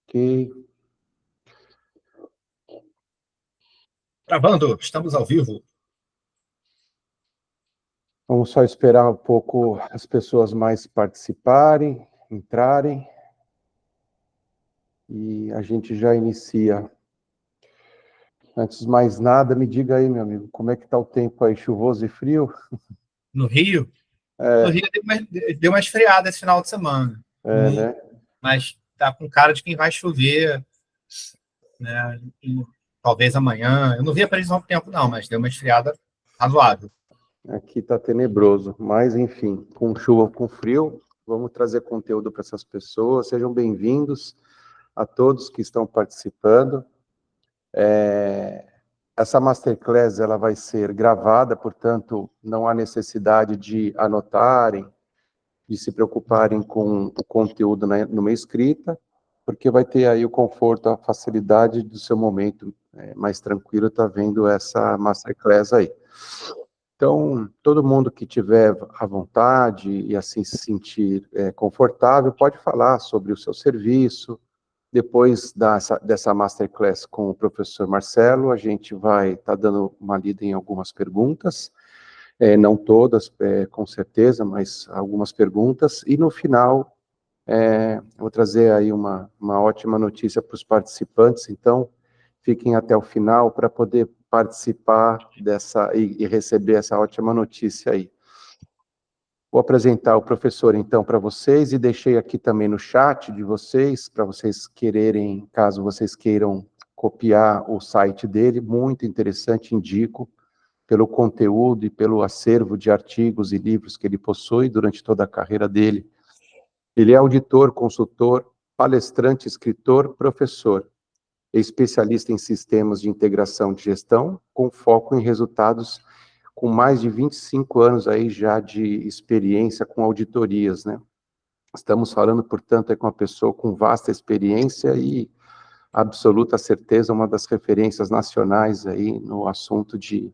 Ok. Gravando, estamos ao vivo. Vamos só esperar um pouco as pessoas mais participarem, entrarem, e a gente já inicia. Antes de mais nada, me diga aí, meu amigo, como é que está o tempo aí, chuvoso e frio? No Rio? No Rio deu uma esfriada esse final de semana. Né? Mas tá com cara de quem vai chover, né? Talvez amanhã. Eu não vi a previsão do tempo, não, mas deu uma esfriada razoável. Aqui está tenebroso, mas enfim, com chuva ou com frio, vamos trazer conteúdo para essas pessoas. Sejam bem-vindos a todos que estão participando. Essa Masterclass ela vai ser gravada, portanto, não há necessidade de anotarem, de se preocuparem com o conteúdo numa escrita, porque vai ter aí o conforto, a facilidade do seu momento mais tranquilo, tá vendo essa Masterclass aí. Então, todo mundo que tiver à vontade e assim se sentir confortável, pode falar sobre o seu serviço. Depois dessa Masterclass com o professor Marcelo, a gente vai estar dando uma lida em algumas perguntas, não todas, com certeza, mas algumas perguntas, e no final, vou trazer aí uma ótima notícia para os participantes, então, fiquem até o final para poder participar dessa e receber essa ótima notícia aí. Vou apresentar o professor, então, para vocês, e deixei aqui também no chat de vocês, para vocês quererem, caso vocês queiram copiar o site dele, muito interessante, indico, pelo conteúdo e pelo acervo de artigos e livros que ele possui durante toda a carreira dele. Ele é auditor, consultor, palestrante, escritor, professor, especialista em sistemas de integração de gestão, com foco em resultados, com mais de 25 anos aí já de experiência com auditorias, né? Estamos falando, portanto, com uma pessoa com vasta experiência e absoluta certeza, uma das referências nacionais aí no assunto de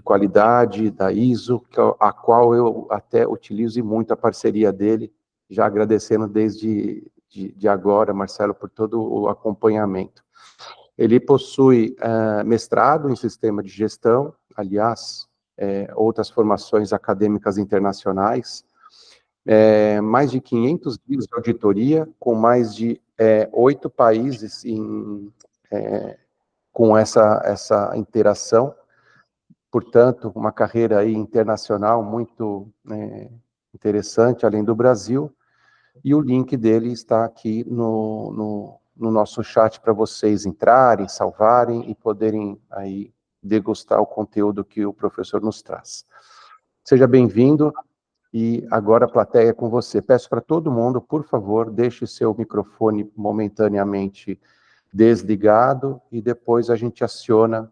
qualidade da ISO, a qual eu até utilizo muito a parceria dele, já agradecendo desde de agora, Marcelo, por todo o acompanhamento. Ele possui mestrado em sistema de gestão, aliás, outras formações acadêmicas internacionais, mais de 500 dias de auditoria, com mais de 8 países com essa interação, portanto, uma carreira aí internacional muito interessante, além do Brasil, e o link dele está aqui no nosso chat para vocês entrarem, salvarem e poderem aí degustar o conteúdo que o professor nos traz. Seja bem-vindo, e agora a plateia é com você. Peço para todo mundo, por favor, deixe seu microfone momentaneamente desligado, e depois a gente aciona,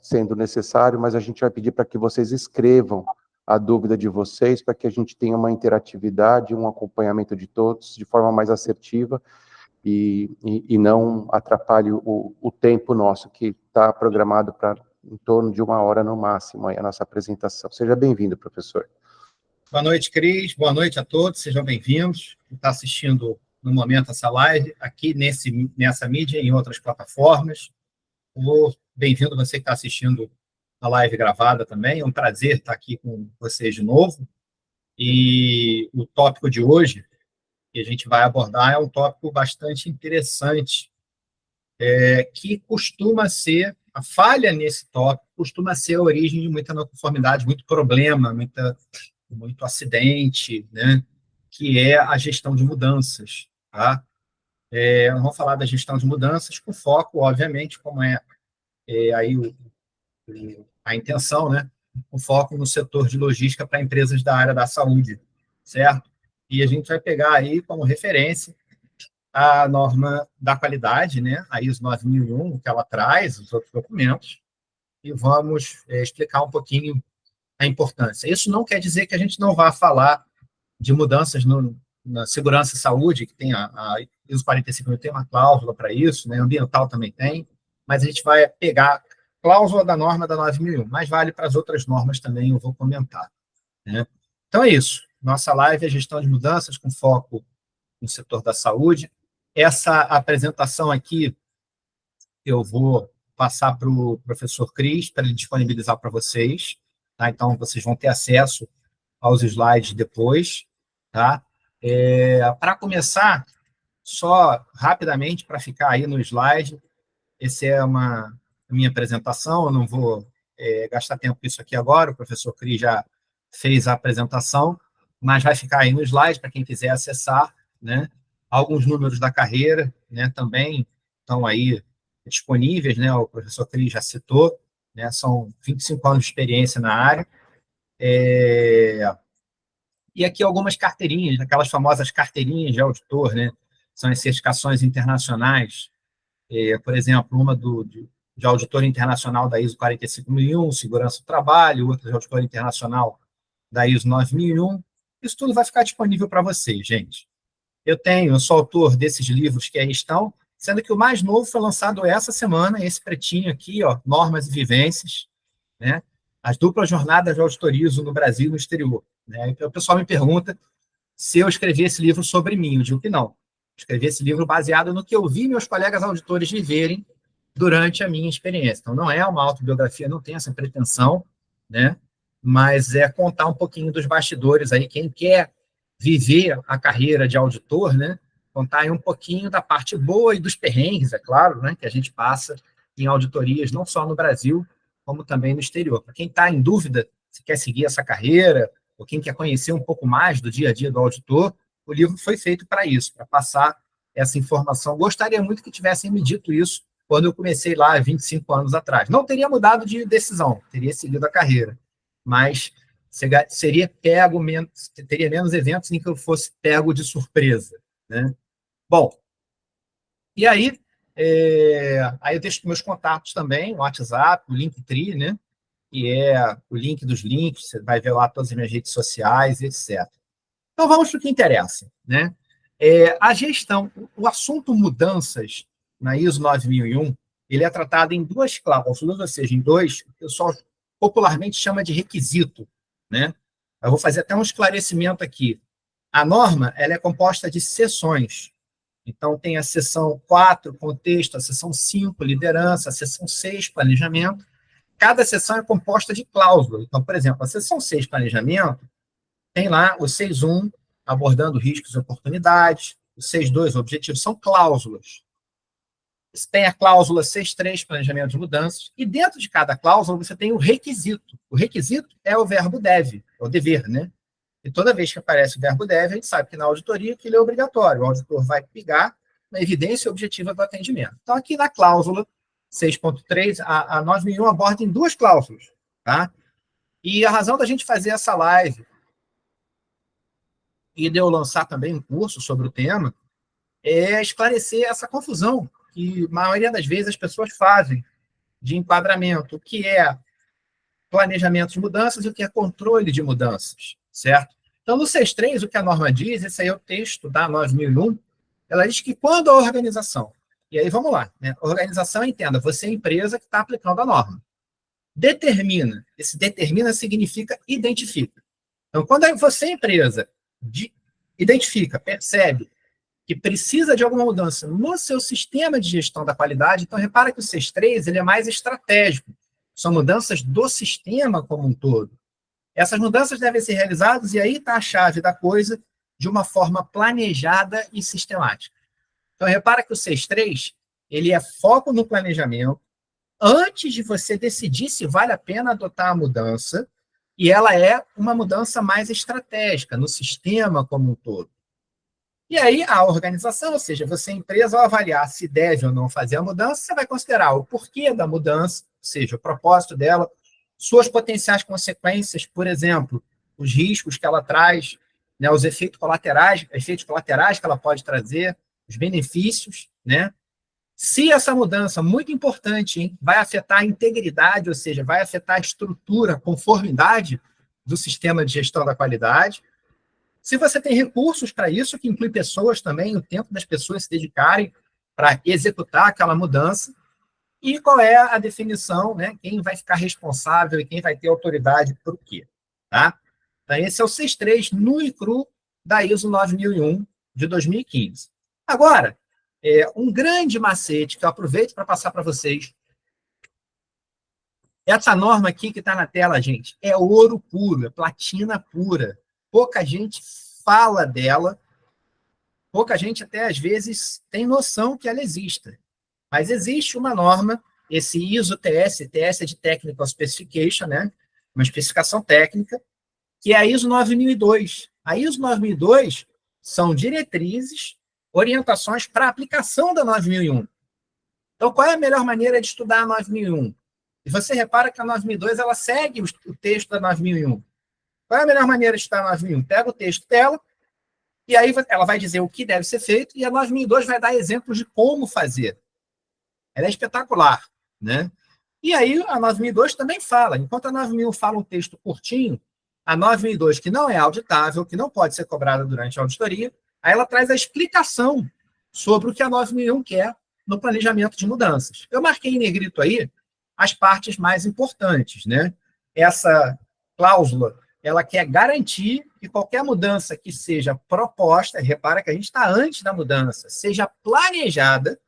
sendo necessário, mas a gente vai pedir para que vocês escrevam a dúvida de vocês, para que a gente tenha uma interatividade, um acompanhamento de todos, de forma mais assertiva, e não atrapalhe o tempo nosso, que está programado para em torno de 1 hora no máximo, aí, a nossa apresentação. Seja bem-vindo, professor. Boa noite, Cris. Boa noite a todos. Sejam bem-vindos. Quem está assistindo no momento essa live, aqui nessa mídia e em outras plataformas. Bem-vindo você que está assistindo a live gravada também. É um prazer estar aqui com vocês de novo. E o tópico de hoje que a gente vai abordar é um tópico bastante interessante, que costuma ser, a falha nesse tópico costuma ser a origem de muita não conformidade, muito problema, muito acidente, né? Que é a gestão de mudanças. Tá? Vamos falar da gestão de mudanças com foco, obviamente, como aí a intenção, né? Com foco no setor de logística para empresas da área da saúde, certo? E a gente vai pegar aí como referência a norma da qualidade, né? A ISO 9001, que ela traz, os outros documentos, e vamos explicar um pouquinho a importância. Isso não quer dizer que a gente não vá falar de mudanças na segurança e saúde, que tem a ISO 45000 tem uma cláusula para isso, né? Ambiental também tem, mas a gente vai pegar cláusula da norma da 9001, mas vale para as outras normas também, eu vou comentar. Né? Então é isso. Nossa live é gestão de mudanças com foco no setor da saúde. Essa apresentação aqui eu vou passar para o professor Cris, para ele disponibilizar para vocês, tá? Então, vocês vão ter acesso aos slides depois, tá? Para começar, só rapidamente, para ficar aí no slide, essa é a minha apresentação, eu não vou gastar tempo com isso aqui agora, o professor Cris já fez a apresentação, mas vai ficar aí no slide para quem quiser acessar, né? Alguns números da carreira, né, também estão aí disponíveis, né? O professor Cris já citou, né? São 25 anos de experiência na área. E aqui algumas carteirinhas, aquelas famosas carteirinhas de auditor, né? São as certificações internacionais, por exemplo, uma de auditor internacional da ISO 45001, segurança do trabalho, outra de auditor internacional da ISO 9001. Isso tudo vai ficar disponível para vocês, gente. Eu sou autor desses livros que aí estão, sendo que o mais novo foi lançado essa semana, esse pretinho aqui, ó, Normas e Vivências, né? As duplas jornadas de auditoria no Brasil e no exterior. Né? Então, o pessoal me pergunta se eu escrevi esse livro sobre mim. Eu digo que não. Escrevi esse livro baseado no que eu vi meus colegas auditores viverem durante a minha experiência. Então, não é uma autobiografia, não tem essa pretensão, né? Mas é contar um pouquinho dos bastidores aí, quem quer viver a carreira de auditor, né? Contar aí um pouquinho da parte boa e dos perrengues, é claro, né? Que a gente passa em auditorias, não só no Brasil, como também no exterior. Para quem está em dúvida se quer seguir essa carreira, ou quem quer conhecer um pouco mais do dia a dia do auditor, o livro foi feito para isso, para passar essa informação. Gostaria muito que tivessem me dito isso quando eu comecei lá há 25 anos atrás. Não teria mudado de decisão, teria seguido a carreira, mas teria menos eventos em que eu fosse pego de surpresa, né? Bom, e aí, aí eu deixo meus contatos também, o WhatsApp, o Linktree, né? Que é o link dos links, você vai ver lá todas as minhas redes sociais, etc. Então, vamos para o que interessa, né? A gestão, o assunto mudanças na ISO 9001, ele é tratado em duas cláusulas, ou seja, em dois, o pessoal popularmente chama de requisito, né? Eu vou fazer até um esclarecimento aqui. A norma, ela é composta de seções. Então, tem a seção 4, contexto, a seção 5, liderança, a seção 6, planejamento. Cada seção é composta de cláusulas. Então, por exemplo, a seção 6, planejamento, tem lá o 6.1, abordando riscos e oportunidades, o 6.2, objetivos, são cláusulas. Tem a cláusula 6.3, planejamento de mudanças, e dentro de cada cláusula você tem o requisito. O requisito é o verbo deve, é o dever, né? E toda vez que aparece o verbo deve, a gente sabe que na auditoria que ele é obrigatório. O auditor vai pegar na evidência objetiva do atendimento. Então, aqui na cláusula 6.3, a 9001 aborda em duas cláusulas, tá? E a razão da gente fazer essa live e de eu lançar também um curso sobre o tema é esclarecer essa confusão que a maioria das vezes as pessoas fazem de enquadramento, o que é planejamento de mudanças e o que é controle de mudanças, certo? Então, no 6.3, o que a norma diz, esse aí é o texto da 9001, ela diz que quando a organização, e aí vamos lá, né? A organização, entenda, você é a empresa que está aplicando a norma. Determina, esse determina significa identifica. Então, quando você, empresa, identifica, percebe que precisa de alguma mudança no seu sistema de gestão da qualidade, então repara que o 6.3 ele é mais estratégico. São mudanças do sistema como um todo. Essas mudanças devem ser realizadas, e aí está a chave da coisa, de uma forma planejada e sistemática. Então, repara que o 6.3 ele é foco no planejamento, antes de você decidir se vale a pena adotar a mudança, e ela é uma mudança mais estratégica, no sistema como um todo. E aí, a organização, ou seja, você, empresa, ao avaliar se deve ou não fazer a mudança, você vai considerar o porquê da mudança, ou seja, o propósito dela, suas potenciais consequências, por exemplo, os riscos que ela traz, né, os efeitos colaterais que ela pode trazer, os benefícios, né? Se essa mudança, muito importante, hein, vai afetar a integridade, ou seja, vai afetar a estrutura, a conformidade do sistema de gestão da qualidade. Se você tem recursos para isso, que inclui pessoas também, o tempo das pessoas se dedicarem para executar aquela mudança, e qual é a definição, né? Quem vai ficar responsável e quem vai ter autoridade por quê, tá? Então, esse é o 6.3 nu e cru da ISO 9001 de 2015. Agora, um grande macete que eu aproveito para passar para vocês. Essa norma aqui que está na tela, gente, é ouro puro, é platina pura. Pouca gente fala dela, pouca gente até às vezes tem noção que ela exista. Mas existe uma norma, esse ISO-TS, TS é de Technical Specification, né? Uma especificação técnica, que é a ISO 9002. A ISO 9002 são diretrizes, orientações para a aplicação da 9001. Então, qual é a melhor maneira de estudar a 9001? E você repara que a 9002 ela segue o texto da 9001. Qual é a melhor maneira de estudar a 9001? Pega o texto dela, e aí ela vai dizer o que deve ser feito, e a 9002 vai dar exemplos de como fazer. Ela é espetacular, né? E aí a 9002 também fala, enquanto a 9001 fala um texto curtinho, a 9002, que não é auditável, que não pode ser cobrada durante a auditoria, aí ela traz a explicação sobre o que a 9001 quer no planejamento de mudanças. Eu marquei em negrito aí as partes mais importantes, né? Essa cláusula, ela quer garantir que qualquer mudança que seja proposta, repara que a gente está antes da mudança, seja planejada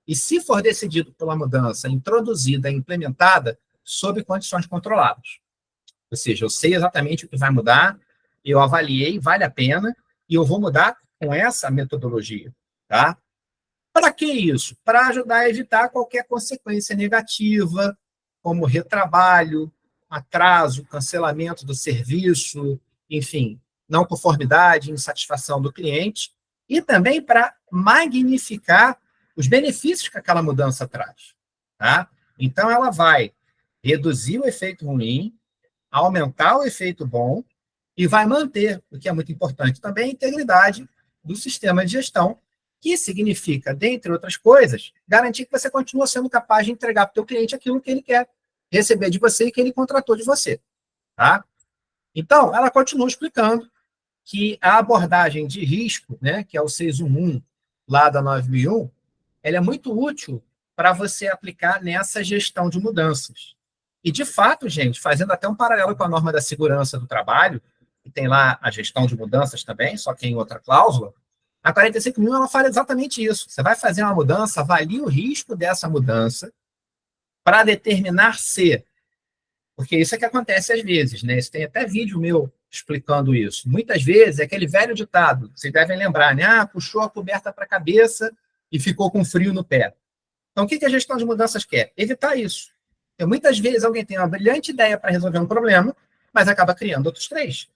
e, se for decidido pela mudança, introduzida, implementada, sob condições controladas. Ou seja, eu sei exatamente o que vai mudar, eu avaliei, vale a pena, e eu vou mudar com essa metodologia, tá? Para que isso? Para ajudar a evitar qualquer consequência negativa, como retrabalho, atraso, cancelamento do serviço, enfim, não conformidade, insatisfação do cliente, e também para magnificar os benefícios que aquela mudança traz. Tá? Então, ela vai reduzir o efeito ruim, aumentar o efeito bom e vai manter, o que é muito importante também, a integridade do sistema de gestão, que significa, dentre outras coisas, garantir que você continua sendo capaz de entregar para o seu cliente aquilo que ele quer receber de você e que ele contratou de você. Tá? Então, ela continua explicando que a abordagem de risco, né, que é o 611 lá da 9001, ela é muito útil para você aplicar nessa gestão de mudanças. E, de fato, gente, fazendo até um paralelo com a norma da segurança do trabalho, que tem lá a gestão de mudanças também, só que em outra cláusula, a 45.000 ela fala exatamente isso. Você vai fazer uma mudança, avalie o risco dessa mudança para determinar se... Porque isso é que acontece às vezes, né? Tem até vídeo meu explicando isso. Muitas vezes é aquele velho ditado, vocês devem lembrar, né? Ah, puxou a coberta para a cabeça e ficou com frio no pé. Então, o que a gestão de mudanças quer? Evitar isso. Porque muitas vezes alguém tem uma brilhante ideia para resolver um problema, mas acaba criando outros 3.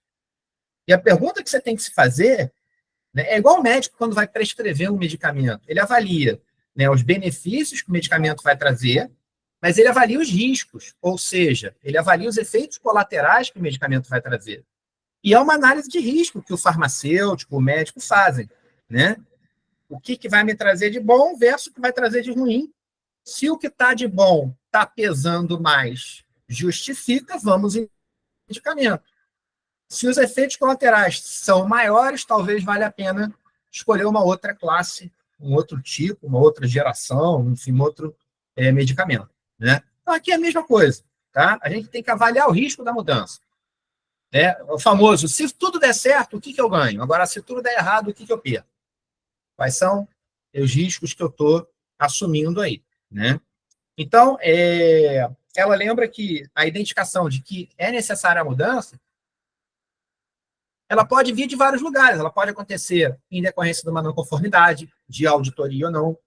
E a pergunta que você tem que se fazer, né, é igual o médico quando vai prescrever um medicamento. Ele avalia, né, os benefícios que o medicamento vai trazer, mas ele avalia os riscos, ou seja, ele avalia os efeitos colaterais que o medicamento vai trazer. E é uma análise de risco que o farmacêutico, o médico fazem, né? O que vai me trazer de bom versus o que vai trazer de ruim. Se o que está de bom está pesando mais, justifica, vamos em medicamento. Se os efeitos colaterais são maiores, talvez valha a pena escolher uma outra classe, um outro tipo, uma outra geração, enfim, outro medicamento. Né? Então, aqui é a mesma coisa. Tá? A gente tem que avaliar o risco da mudança. O famoso, se tudo der certo, o que eu ganho? Agora, se tudo der errado, o que eu perco? Quais são os riscos que eu estou assumindo aí? Né? Então, ela lembra que a identificação de que é necessária a mudança, ela pode vir de vários lugares. Ela pode acontecer em decorrência de uma não conformidade, de auditoria ou não.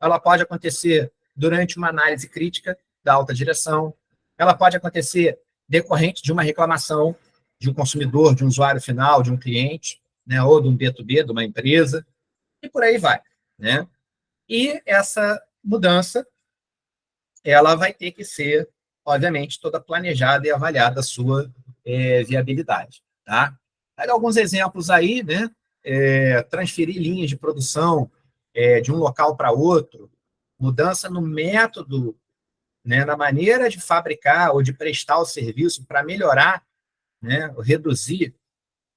Ela pode acontecer durante uma análise crítica da alta direção. Ela pode acontecer decorrente de uma reclamação de um consumidor, de um usuário final, de um cliente, né, ou de um B2B, de uma empresa, e por aí vai. Né? E essa mudança, ela vai ter que ser, obviamente, toda planejada e avaliada a sua viabilidade. Tá? Pega alguns exemplos aí, né? Transferir linhas de produção de um local para outro, mudança no método, né, na maneira de fabricar ou de prestar o serviço para melhorar, né, reduzir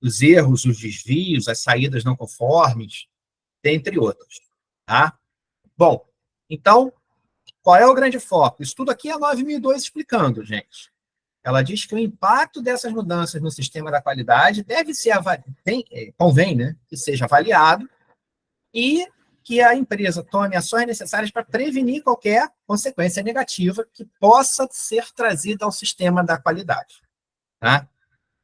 os erros, os desvios, as saídas não conformes, dentre outros. Tá? Bom, então, qual é o grande foco? Isso tudo aqui é a 9002 explicando, gente. Ela diz que o impacto dessas mudanças no sistema da qualidade deve ser convém, né, que seja avaliado e que a empresa tome ações necessárias para prevenir qualquer consequência negativa que possa ser trazida ao sistema da qualidade. Tá?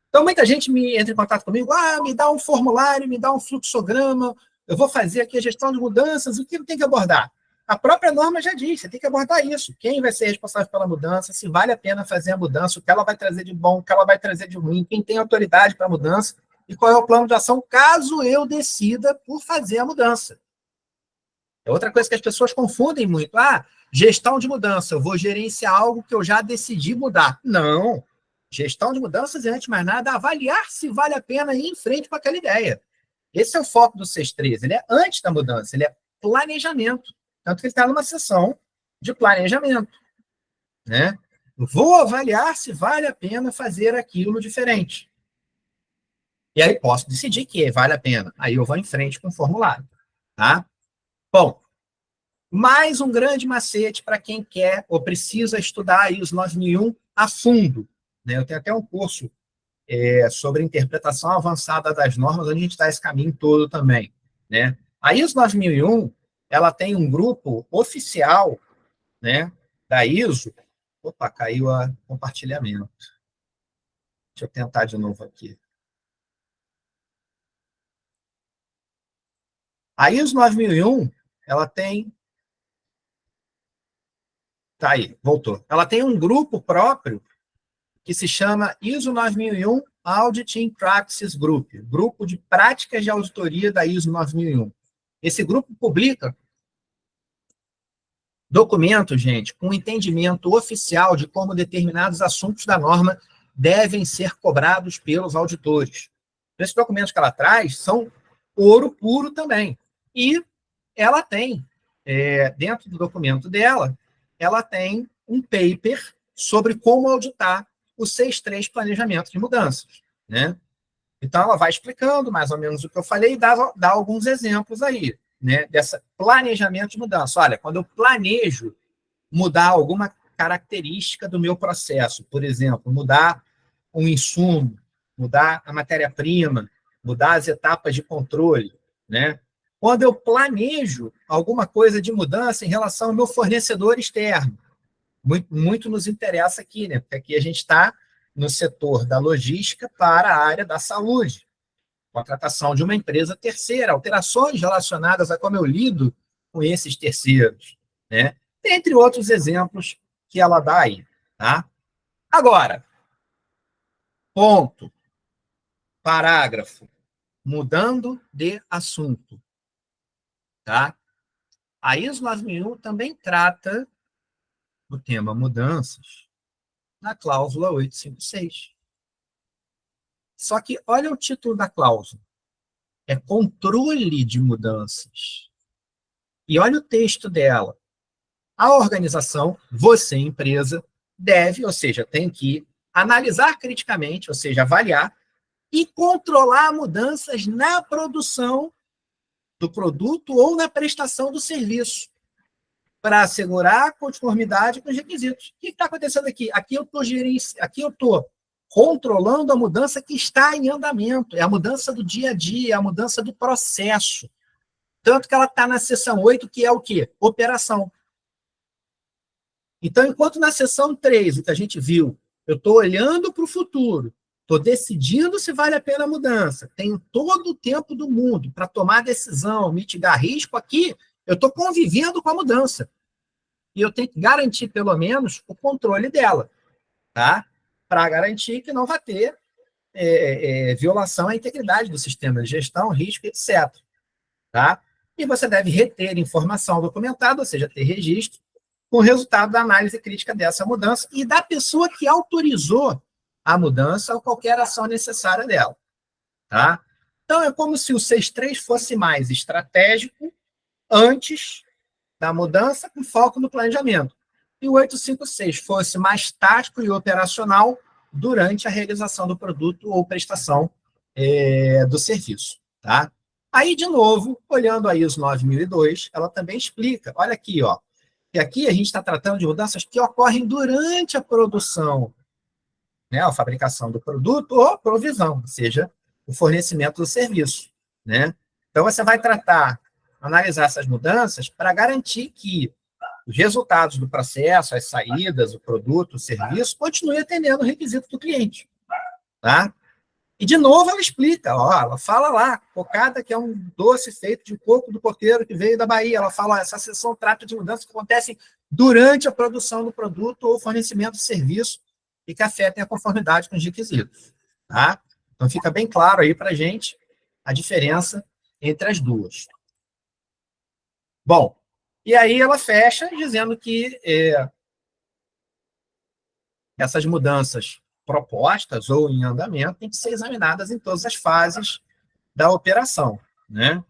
Então, muita gente entra em contato comigo, me dá um formulário, me dá um fluxograma, eu vou fazer aqui a gestão de mudanças, o que tem que abordar? A própria norma já diz, você tem que abordar isso. Quem vai ser responsável pela mudança, se vale a pena fazer a mudança, o que ela vai trazer de bom, o que ela vai trazer de ruim, quem tem autoridade para a mudança, e qual é o plano de ação caso eu decida por fazer a mudança. É outra coisa que as pessoas confundem muito. Gestão de mudança, eu vou gerenciar algo que eu já decidi mudar. Não. Gestão de mudanças é, antes de mais nada, avaliar se vale a pena ir em frente com aquela ideia. Esse é o foco do 6.3. Ele é antes da mudança, ele é planejamento. Tanto que ele está numa sessão de planejamento. Né? Vou avaliar se vale a pena fazer aquilo diferente. E aí posso decidir que vale a pena. Aí eu vou em frente com o formulário. Tá? Bom, mais um grande macete para quem quer ou precisa estudar a ISO 9001 a fundo. Né? Eu tenho até um curso sobre interpretação avançada das normas, onde a gente dá esse caminho todo também. Né? A ISO 9001, ela tem um grupo oficial, né, da ISO. Opa, caiu o compartilhamento. Deixa eu tentar de novo aqui. A ISO 9001, ela tem... Tá aí, voltou. Ela tem um grupo próprio que se chama ISO 9001 Auditing Practices Group, grupo de práticas de auditoria da ISO 9001. Esse grupo publica documentos, gente, com entendimento oficial de como determinados assuntos da norma devem ser cobrados pelos auditores. Esses documentos que ela traz são ouro puro também. E ela tem, dentro do documento dela, ela tem um paper sobre como auditar o 6.3 planejamento de mudanças. Né? Então, ela vai explicando mais ou menos o que eu falei e dá alguns exemplos aí, né, desse planejamento de mudança. Olha, quando eu planejo mudar alguma característica do meu processo, por exemplo, mudar um insumo, mudar a matéria-prima, mudar as etapas de controle, né? Quando eu planejo alguma coisa de mudança em relação ao meu fornecedor externo, muito nos interessa aqui, né? Porque aqui a gente está no setor da logística para a área da saúde. Contratação de uma empresa terceira, alterações relacionadas a como eu lido com esses terceiros, né? Entre outros exemplos que ela dá aí, tá? Agora, ponto, parágrafo, mudando de assunto, tá? A ISO 9001 também trata do tema mudanças na cláusula 856. Só que olha o título da cláusula. É controle de mudanças. E olha o texto dela. A organização, você, empresa, deve, ou seja, tem que analisar criticamente, ou seja, avaliar, e controlar mudanças na produção do produto ou na prestação do serviço, para assegurar a conformidade com os requisitos. O que está acontecendo aqui? Aqui eu estou controlando a mudança que está em andamento, é a mudança do dia a dia, é a mudança do processo. Tanto que ela está na seção 8, que é o quê? Operação. Então, enquanto na seção 3, o que a gente viu, eu estou olhando para o futuro, estou decidindo se vale a pena a mudança, tenho todo o tempo do mundo para tomar decisão, mitigar risco, aqui eu estou convivendo com a mudança. E eu tenho que garantir, pelo menos, o controle dela, tá? Para garantir que não vai ter violação à integridade do sistema de gestão, risco, etc. Tá? E você deve reter informação documentada, ou seja, ter registro, com o resultado da análise crítica dessa mudança e da pessoa que autorizou a mudança ou qualquer ação necessária dela. Tá? Então, é como se o 6.3 fosse mais estratégico antes da mudança, com foco no planejamento. E o 856 fosse mais tático e operacional durante a realização do produto ou prestação do serviço. Tá? Aí, de novo, olhando a ISO 9002, ela também explica, olha aqui, ó, que aqui a gente está tratando de mudanças que ocorrem durante a produção, né, a fabricação do produto ou provisão, ou seja, o fornecimento do serviço. Né? Então, você vai tratar analisar essas mudanças para garantir que os resultados do processo, as saídas, o produto, o serviço, continuem atendendo o requisito do cliente. Tá? E, de novo, ela explica, ó, ela fala lá, cocada, que é um doce feito de coco do coqueiro que veio da Bahia. Ela fala, ó, essa seção trata de mudanças que acontecem durante a produção do produto ou fornecimento de serviço e que afetem a conformidade com os requisitos. Tá? Então, fica bem claro aí para a gente a diferença entre as duas. Bom, e aí ela fecha dizendo que essas mudanças propostas ou em andamento têm que ser examinadas em todas as fases da operação, né?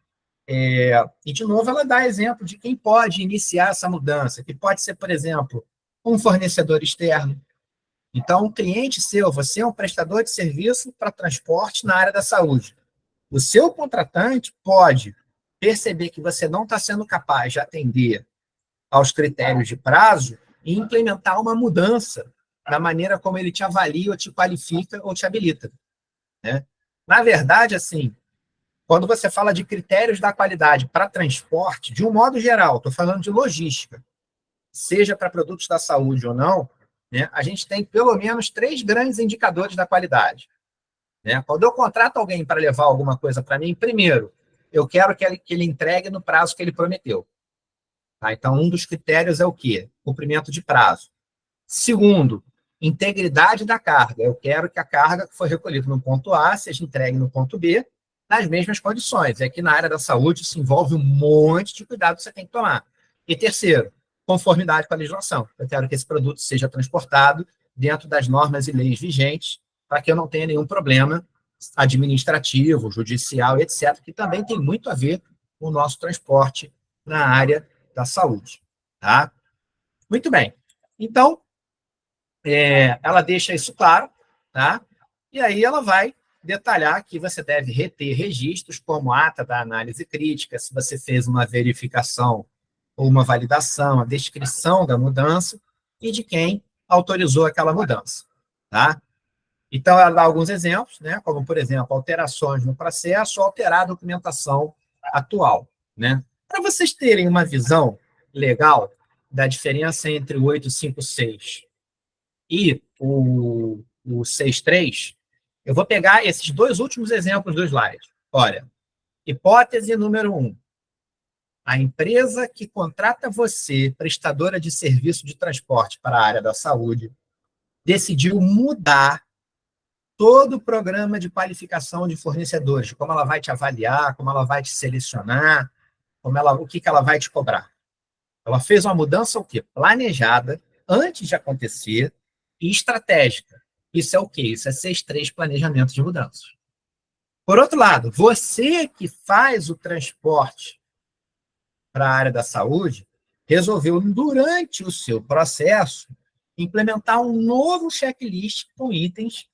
E, de novo, ela dá exemplo de quem pode iniciar essa mudança, que pode ser, por exemplo, um fornecedor externo. Então, um cliente seu, você é um prestador de serviço para transporte na área da saúde. O seu contratante pode perceber que você não está sendo capaz de atender aos critérios de prazo e implementar uma mudança na maneira como ele te avalia, ou te qualifica, ou te habilita. Né? Na verdade, assim, quando você fala de critérios da qualidade para transporte, de um modo geral, estou falando de logística, seja para produtos da saúde ou não, né, a gente tem pelo menos 3 grandes indicadores da qualidade. Né? Quando eu contrato alguém para levar alguma coisa para mim, primeiro, eu quero que ele entregue no prazo que ele prometeu. Tá? Então, um dos critérios é o quê? Cumprimento de prazo. Segundo, integridade da carga. Eu quero que a carga que foi recolhida no ponto A seja entregue no ponto B nas mesmas condições. E aqui na área da saúde isso envolve um monte de cuidado que você tem que tomar. E terceiro, conformidade com a legislação. Eu quero que esse produto seja transportado dentro das normas e leis vigentes para que eu não tenha nenhum problema administrativo, judicial, etc., que também tem muito a ver com o nosso transporte na área da saúde. Tá? Muito bem. Então, ela deixa isso claro, tá? E aí ela vai detalhar que você deve reter registros como ata da análise crítica, se você fez uma verificação ou uma validação, a descrição da mudança e de quem autorizou aquela mudança. Tá? Então, ela dá alguns exemplos, né? Como, por exemplo, alterações no processo ou alterar a documentação atual. Né? Para vocês terem uma visão legal da diferença entre o 856 e o 63, eu vou pegar esses 2 últimos exemplos do slide. Olha, hipótese número 1. A empresa que contrata você, prestadora de serviço de transporte para a área da saúde, decidiu mudar todo o programa de qualificação de fornecedores, como ela vai te avaliar, como ela vai te selecionar, o que ela vai te cobrar. Ela fez uma mudança o quê? Planejada, antes de acontecer, e estratégica. Isso é o quê? Isso é 6.3, planejamento de mudanças. Por outro lado, você que faz o transporte para a área da saúde, resolveu, durante o seu processo, implementar um novo checklist com itens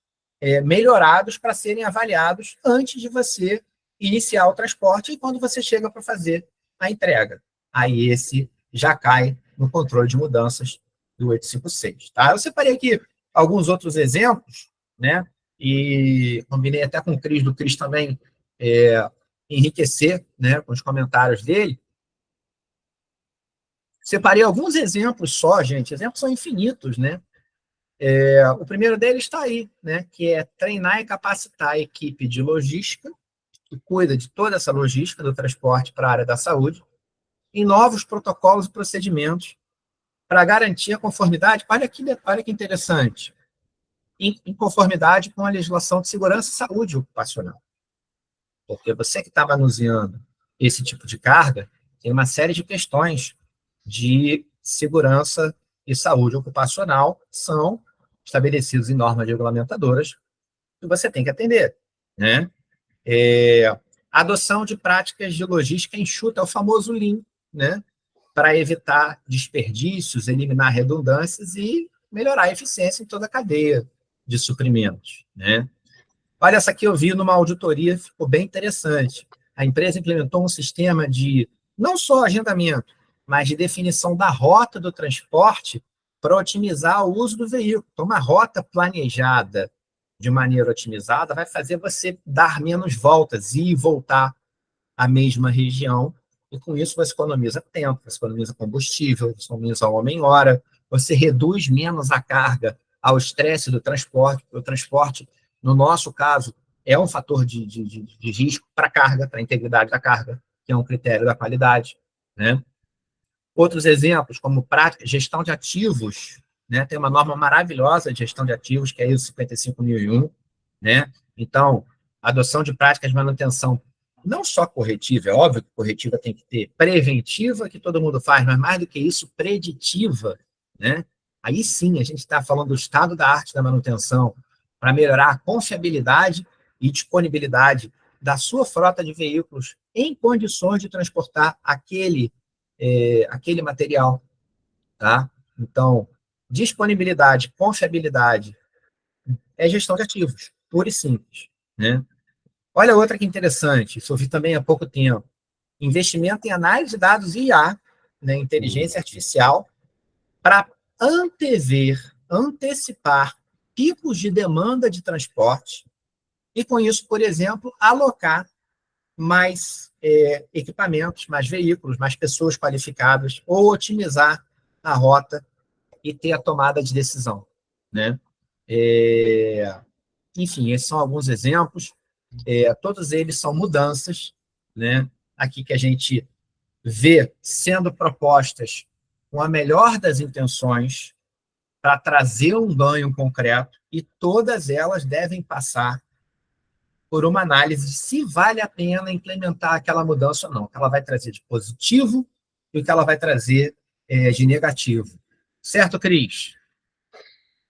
melhorados para serem avaliados antes de você iniciar o transporte e quando você chega para fazer a entrega. Aí esse já cai no controle de mudanças do 856. Tá? Eu separei aqui alguns outros exemplos, né? E combinei até com o Cris, do Cris também enriquecer, né, com os comentários dele. Separei alguns exemplos só, gente. Exemplos são infinitos, né? O primeiro deles está aí, né? Que é treinar e capacitar a equipe de logística, que cuida de toda essa logística do transporte para a área da saúde, em novos protocolos e procedimentos para garantir a conformidade. Olha que interessante. Em conformidade com a legislação de segurança e saúde ocupacional. Porque você que está manuseando esse tipo de carga, tem uma série de questões de segurança e saúde ocupacional são estabelecidos em normas regulamentadoras que você tem que atender. Né? Adoção de práticas de logística enxuta, é o famoso Lean, né? Para evitar desperdícios, eliminar redundâncias e melhorar a eficiência em toda a cadeia de suprimentos. Né? Olha, essa aqui eu vi numa auditoria, ficou bem interessante. A empresa implementou um sistema de, não só agendamento, mas de definição da rota do transporte para otimizar o uso do veículo. Então, uma rota planejada de maneira otimizada vai fazer você dar menos voltas, ir e voltar à mesma região, E com isso você economiza tempo, você economiza combustível, você economiza homem-hora, você reduz menos a carga ao estresse do transporte, porque o transporte, no nosso caso, é um fator de risco para a carga, para a integridade da carga, que é um critério da qualidade, né? Outros exemplos, como prática, gestão de ativos, né? Tem uma norma maravilhosa de gestão de ativos, que é a ISO 55001, né? Então, adoção de práticas de manutenção não só corretiva, é óbvio que corretiva tem que ter, preventiva, que todo mundo faz, mas mais do que isso, preditiva, né? Aí sim, a gente está falando do estado da arte da manutenção para melhorar a confiabilidade e disponibilidade da sua frota de veículos em condições de transportar aquele material, tá? Então, disponibilidade, confiabilidade é gestão de ativos, pura e simples, né? Olha outra que interessante, isso eu vi também há pouco tempo, investimento em análise de dados IA, né, inteligência artificial, para antecipar picos de demanda de transporte e, com isso, por exemplo, alocar mais equipamentos, mais veículos, mais pessoas qualificadas, ou otimizar a rota e ter a tomada de decisão, né? Enfim, esses são alguns exemplos. Todos eles são mudanças, né? Aqui que a gente vê sendo propostas com a melhor das intenções para trazer um ganho concreto e todas elas devem passar por uma análise de se vale a pena implementar aquela mudança ou não, o que ela vai trazer de positivo e o que ela vai trazer de negativo. Certo, Cris?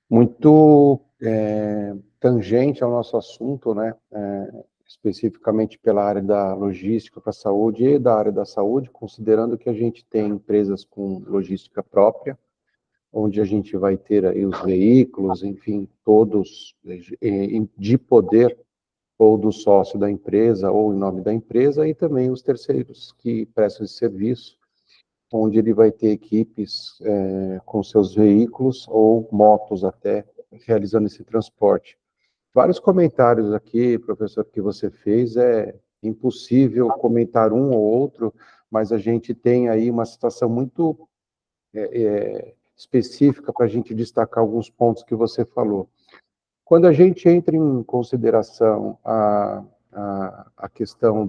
Muito tangente ao nosso assunto, né? Especificamente pela área da logística para a saúde e da área da saúde, considerando que a gente tem empresas com logística própria, onde a gente vai ter aí os veículos, enfim, todos de poder ou do sócio da empresa ou em nome da empresa, e também os terceiros que prestam esse serviço, onde ele vai ter equipes com seus veículos ou motos até, realizando esse transporte. Vários comentários aqui, professor, que você fez, é impossível comentar um ou outro, mas a gente tem aí uma situação muito específica para a gente destacar alguns pontos que você falou. Quando a gente entra em consideração a questão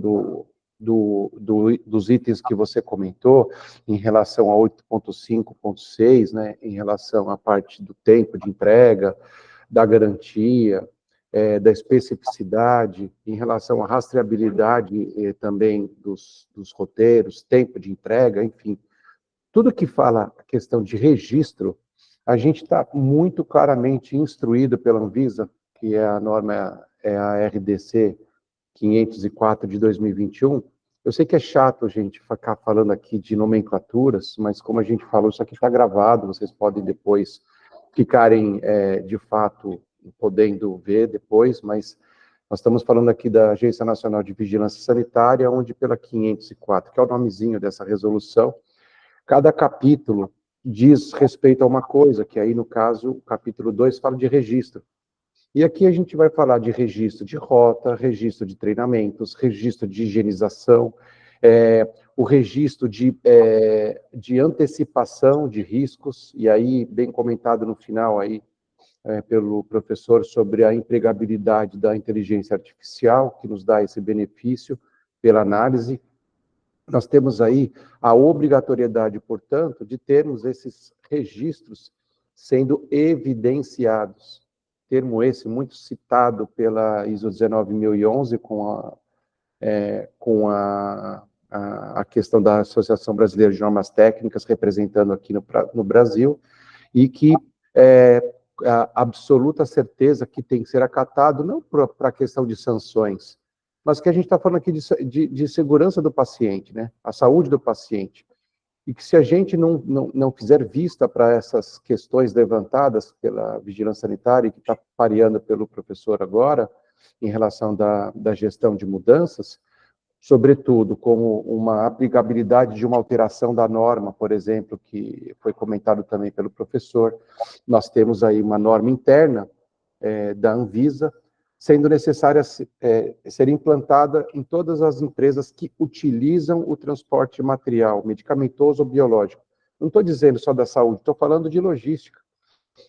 dos itens que você comentou, em relação a 8.5.6, né, em relação à parte do tempo de entrega, da garantia, da especificidade, em relação à rastreabilidade também dos roteiros, tempo de entrega, enfim, tudo que fala a questão de registro, a gente está muito claramente instruído pela Anvisa, que é a norma, é a RDC 504 de 2021. Eu sei que é chato a gente ficar falando aqui de nomenclaturas, mas como a gente falou, isso aqui está gravado, vocês podem depois ficarem, de fato, podendo ver depois, mas nós estamos falando aqui da Agência Nacional de Vigilância Sanitária, onde pela 504, que é o nomezinho dessa resolução, cada capítulo diz respeito a uma coisa, que aí, no caso, o capítulo 2 fala de registro. E aqui a gente vai falar de registro de rota, registro de treinamentos, registro de higienização, o registro de antecipação de riscos, e aí, bem comentado no final aí, pelo professor, sobre a empregabilidade da inteligência artificial, que nos dá esse benefício pela análise. Nós temos aí a obrigatoriedade, portanto, de termos esses registros sendo evidenciados. Termo esse muito citado pela ISO 19011 com a questão da Associação Brasileira de Normas Técnicas, representando aqui no Brasil, e que a absoluta certeza que tem que ser acatado, não para a questão de sanções, mas que a gente está falando aqui de segurança do paciente, né? A saúde do paciente. E que se a gente não fizer vista para essas questões levantadas pela vigilância sanitária, que está pareando pelo professor agora, em relação da gestão de mudanças, sobretudo como uma aplicabilidade de uma alteração da norma, por exemplo, que foi comentado também pelo professor, nós temos aí uma norma interna da Anvisa, sendo necessária ser implantada em todas as empresas que utilizam o transporte material, medicamentoso ou biológico. Não estou dizendo só da saúde, estou falando de logística,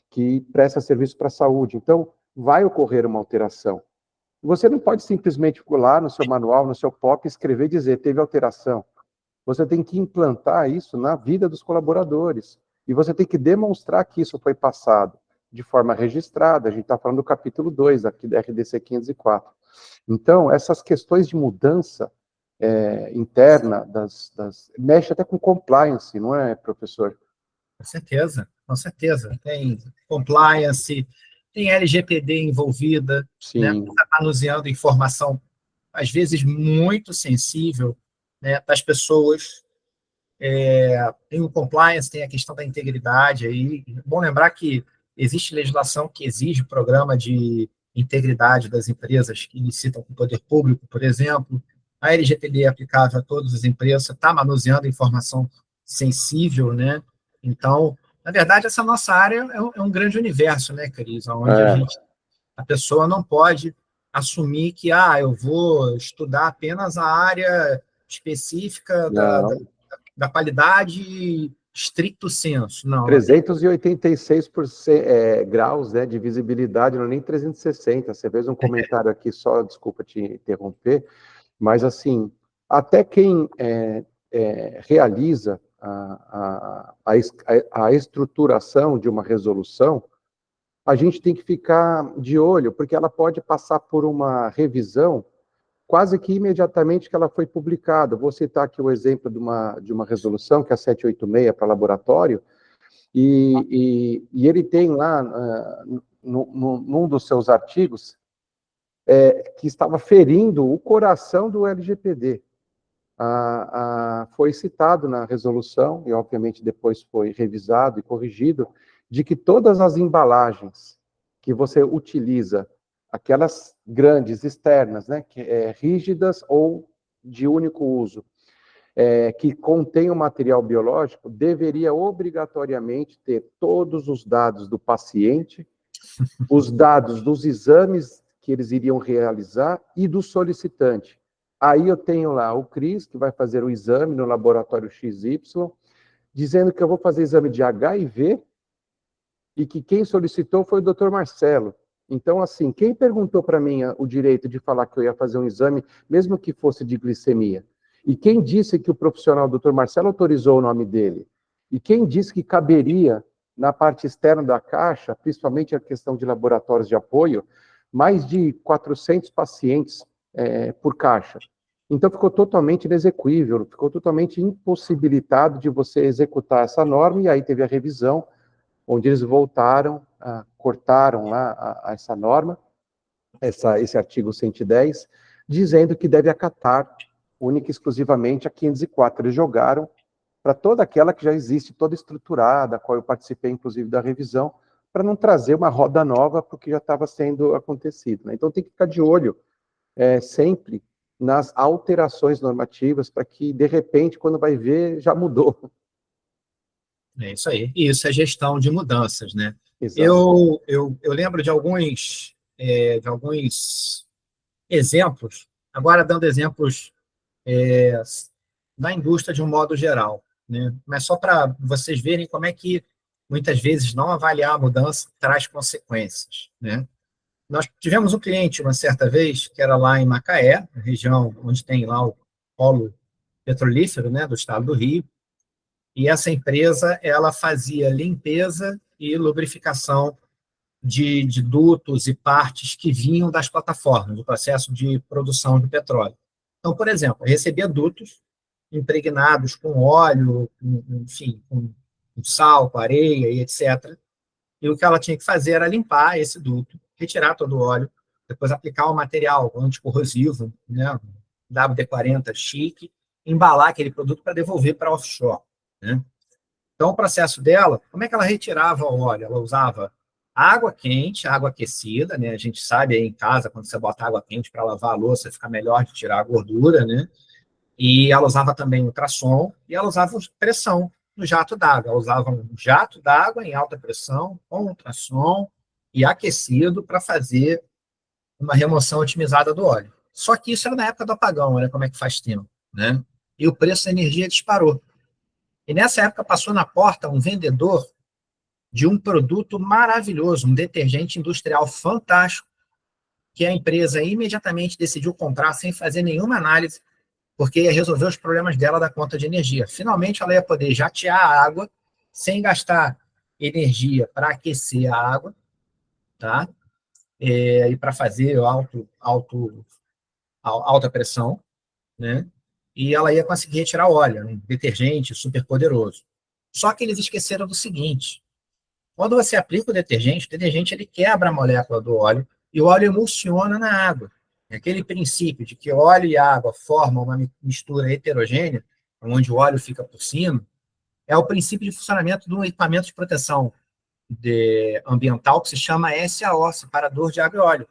que presta serviço para a saúde. Então, vai ocorrer uma alteração. Você não pode simplesmente lá no seu manual, no seu POP, escrever e dizer, teve alteração. Você tem que implantar isso na vida dos colaboradores. E você tem que demonstrar que isso foi passado de forma registrada. A gente está falando do capítulo 2, aqui da RDC 504. Então, essas questões de mudança interna, mexe até com compliance, não é, professor? Com certeza, com certeza. Tem compliance, tem LGPD envolvida, né? Está manuseando informação, às vezes, muito sensível, né, das pessoas. Tem o compliance, tem a questão da integridade. Aí. É bom lembrar que existe legislação que exige o programa de integridade das empresas que licitam com o poder público, por exemplo. A LGPD é aplicável a todas as empresas, está manuseando informação sensível, né? Então, na verdade, essa nossa área é um grande universo, né, Cris? Onde a pessoa não pode assumir que eu vou estudar apenas a área específica da qualidade stricto sensu. Não, 386 graus, né, de visibilidade, não é nem 360. Você fez um comentário aqui só, desculpa te interromper, mas assim, até quem realiza a estruturação de uma resolução, a gente tem que ficar de olho, porque ela pode passar por uma revisão quase que imediatamente que ela foi publicada. Vou citar aqui o exemplo de uma resolução, que é a 786 para laboratório, e ele tem lá, num dos seus artigos, que estava ferindo o coração do LGPD. Foi citado na resolução, e obviamente depois foi revisado e corrigido, de que todas as embalagens que você utiliza, aquelas grandes, externas, né, rígidas ou de único uso, que contém o material biológico, deveria obrigatoriamente ter todos os dados do paciente, os dados dos exames que eles iriam realizar e do solicitante. Aí eu tenho lá o Cris, que vai fazer o exame no laboratório XY, dizendo que eu vou fazer exame de HIV e que quem solicitou foi o Dr. Marcelo. Então, assim, quem perguntou para mim o direito de falar que eu ia fazer um exame, mesmo que fosse de glicemia? E quem disse que o profissional, o Dr. Marcelo, autorizou o nome dele? E quem disse que caberia, na parte externa da caixa, principalmente a questão de laboratórios de apoio, mais de 400 pacientes por caixa? Então, ficou totalmente inexequível, ficou totalmente impossibilitado de você executar essa norma, e aí teve a revisão, onde eles voltaram, cortaram lá essa norma, esse artigo 110, dizendo que deve acatar única e exclusivamente a 504. Eles jogaram para toda aquela que já existe, toda estruturada, a qual eu participei, inclusive, da revisão, para não trazer uma roda nova para o que já estava sendo acontecido. Né? Então, tem que ficar de olho sempre nas alterações normativas, para que, de repente, quando vai ver, já mudou. É isso aí. E isso é gestão de mudanças, né? Exato. Eu lembro de alguns exemplos, agora dando exemplos da indústria de um modo geral, né? Mas só para vocês verem como é que, muitas vezes, não avaliar a mudança traz consequências, né? Nós tivemos um cliente, uma certa vez, que era lá em Macaé, região onde tem lá o polo petrolífero, né, do estado do Rio, e essa empresa, ela fazia limpeza e lubrificação de dutos e partes que vinham das plataformas, do processo de produção de petróleo. Então, por exemplo, recebia dutos impregnados com óleo, enfim, com sal, com areia e etc. E o que ela tinha que fazer era limpar esse duto, retirar todo o óleo, depois aplicar um material anticorrosivo, né, WD-40 chique, embalar aquele produto para devolver para offshore, né? Então, o processo dela, como é que ela retirava o óleo? Ela usava água quente, água aquecida, né? A gente sabe aí em casa, quando você bota água quente para lavar a louça, fica melhor de tirar a gordura, né? E ela usava também ultrassom, e ela usava pressão no jato d'água. Ela usava um jato d'água em alta pressão, com ultrassom e aquecido para fazer uma remoção otimizada do óleo. Só que isso era na época do apagão, olha como é que faz tempo, né? E o preço da energia disparou. E nessa época passou na porta um vendedor de um produto maravilhoso, um detergente industrial fantástico, que a empresa imediatamente decidiu comprar sem fazer nenhuma análise, porque ia resolver os problemas dela da conta de energia. Finalmente, ela ia poder jatear a água sem gastar energia para aquecer a água, tá? E para fazer alta pressão, né? E ela ia conseguir retirar óleo, um detergente super poderoso. Só que eles esqueceram do seguinte: quando você aplica o detergente ele quebra a molécula do óleo e o óleo emulsiona na água. Aquele princípio de que óleo e água formam uma mistura heterogênea, onde o óleo fica por cima, é o princípio de funcionamento de um equipamento de proteção ambiental que se chama SAO, separador de água e óleo.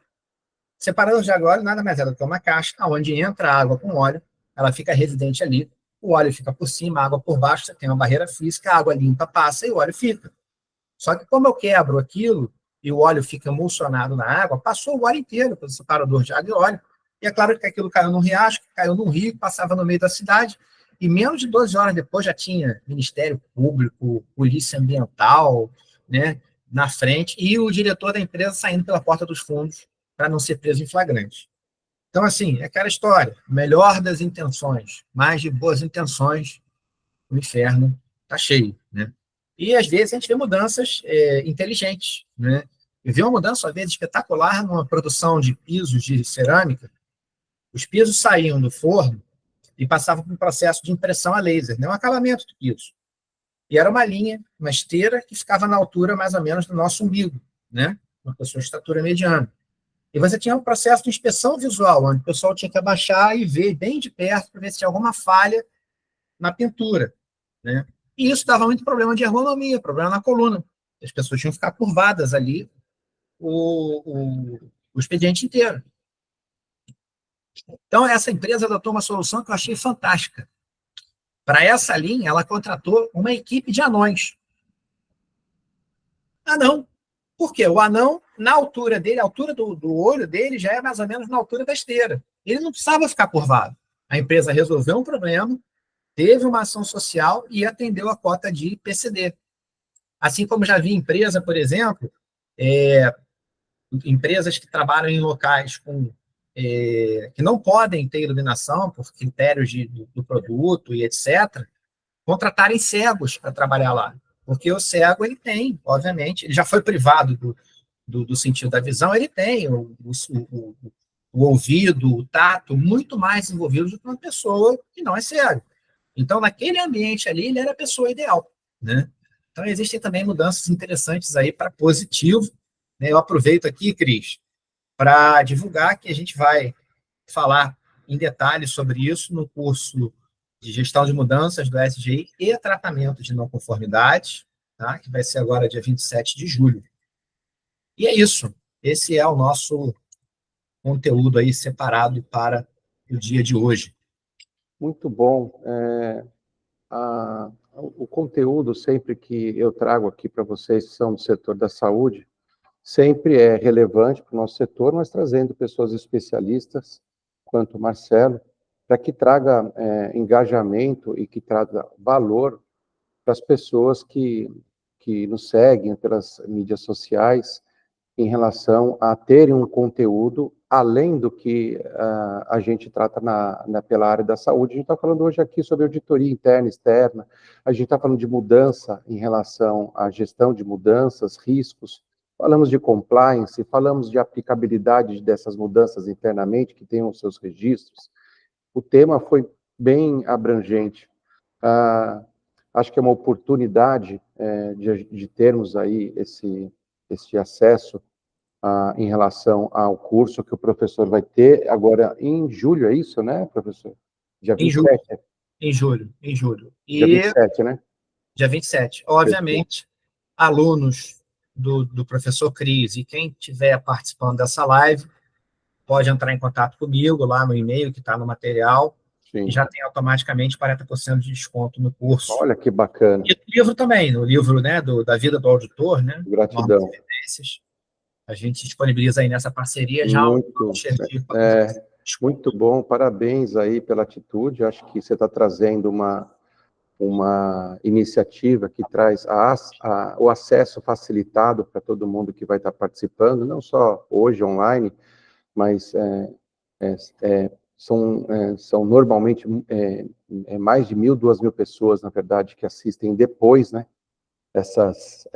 Separador de água e óleo nada mais é do que uma caixa onde entra a água com óleo, ela fica residente ali, o óleo fica por cima, a água por baixo, você tem uma barreira física, a água limpa passa e o óleo fica. Só que como eu quebro aquilo e o óleo fica emulsionado na água, passou o óleo inteiro pelo separador de água e óleo. E é claro que aquilo caiu num riacho, caiu num rio, passava no meio da cidade, e menos de 12 horas depois já tinha Ministério Público, Polícia Ambiental, né, na frente, e o diretor da empresa saindo pela porta dos fundos para não ser preso em flagrante. Então, assim, é aquela história, melhor das intenções, mais de boas intenções, o inferno está cheio, né? E, às vezes, a gente vê mudanças inteligentes, né? Eu vi uma mudança, às vezes, espetacular numa produção de pisos de cerâmica. Os pisos saíam do forno e passavam por um processo de impressão a laser, né? Um acabamento do piso. E era uma linha, uma esteira, que ficava na altura, mais ou menos, do nosso umbigo, né? Uma pessoa de estatura mediana. E você tinha um processo de inspeção visual, onde o pessoal tinha que abaixar e ver bem de perto para ver se tinha alguma falha na pintura, né? E isso dava muito problema de ergonomia, problema na coluna. As pessoas tinham que ficar curvadas ali o expediente inteiro. Então, essa empresa adotou uma solução que eu achei fantástica. Para essa linha, ela contratou uma equipe de anões. Anão. Por quê? O anão, na altura dele, a altura do olho dele já é mais ou menos na altura da esteira. Ele não precisava ficar curvado. A empresa resolveu um problema, teve uma ação social e atendeu a cota de PCD. Assim como já vi empresa, por exemplo, empresas que trabalham em locais que não podem ter iluminação por critérios do produto e etc., contratarem cegos para trabalhar lá. Porque o cego, ele tem, obviamente, ele já foi privado do sentido da visão, ele tem o ouvido, o tato, muito mais envolvido do que uma pessoa que não é cego. Então, naquele ambiente ali, ele era a pessoa ideal, né? Então, existem também mudanças interessantes aí para positivo, né? Eu aproveito aqui, Cris, para divulgar que a gente vai falar em detalhes sobre isso no curso de gestão de mudanças do SGI e tratamento de não conformidades, tá? Que vai ser agora dia 27 de julho. E é isso. Esse é o nosso conteúdo aí separado para o dia de hoje. Muito bom. O conteúdo sempre que eu trago aqui para vocês, que são do setor da saúde, sempre é relevante para o nosso setor, mas trazendo pessoas especialistas, quanto o Marcelo, para que traga engajamento e que traga valor para as pessoas que nos seguem pelas mídias sociais, em relação a terem um conteúdo além do que a gente trata pela área da saúde. A gente está falando hoje aqui sobre auditoria interna e externa, a gente está falando de mudança em relação à gestão de mudanças, riscos, falamos de compliance, falamos de aplicabilidade dessas mudanças internamente, que tenham os seus registros. O tema foi bem abrangente. Acho que é uma oportunidade de termos aí esse acesso em relação ao curso que o professor vai ter agora em julho, é isso, né, professor? Dia 27. Em julho. E dia 27, né? Dia 27. Obviamente, alunos do professor Cris e quem estiver participando dessa live pode entrar em contato comigo lá no e-mail que está no material. Sim. E já tem automaticamente 40% de desconto no curso. Olha que bacana. E o livro também, o livro, né, da vida do auditor, né? Gratidão. A gente disponibiliza aí nessa parceria já muito bom, parabéns aí pela atitude. Acho que você está trazendo uma iniciativa que traz o acesso facilitado para todo mundo que vai estar participando, não só hoje online, mas são normalmente mais de 1.000, 2.000 pessoas, na verdade, que assistem depois, né, essas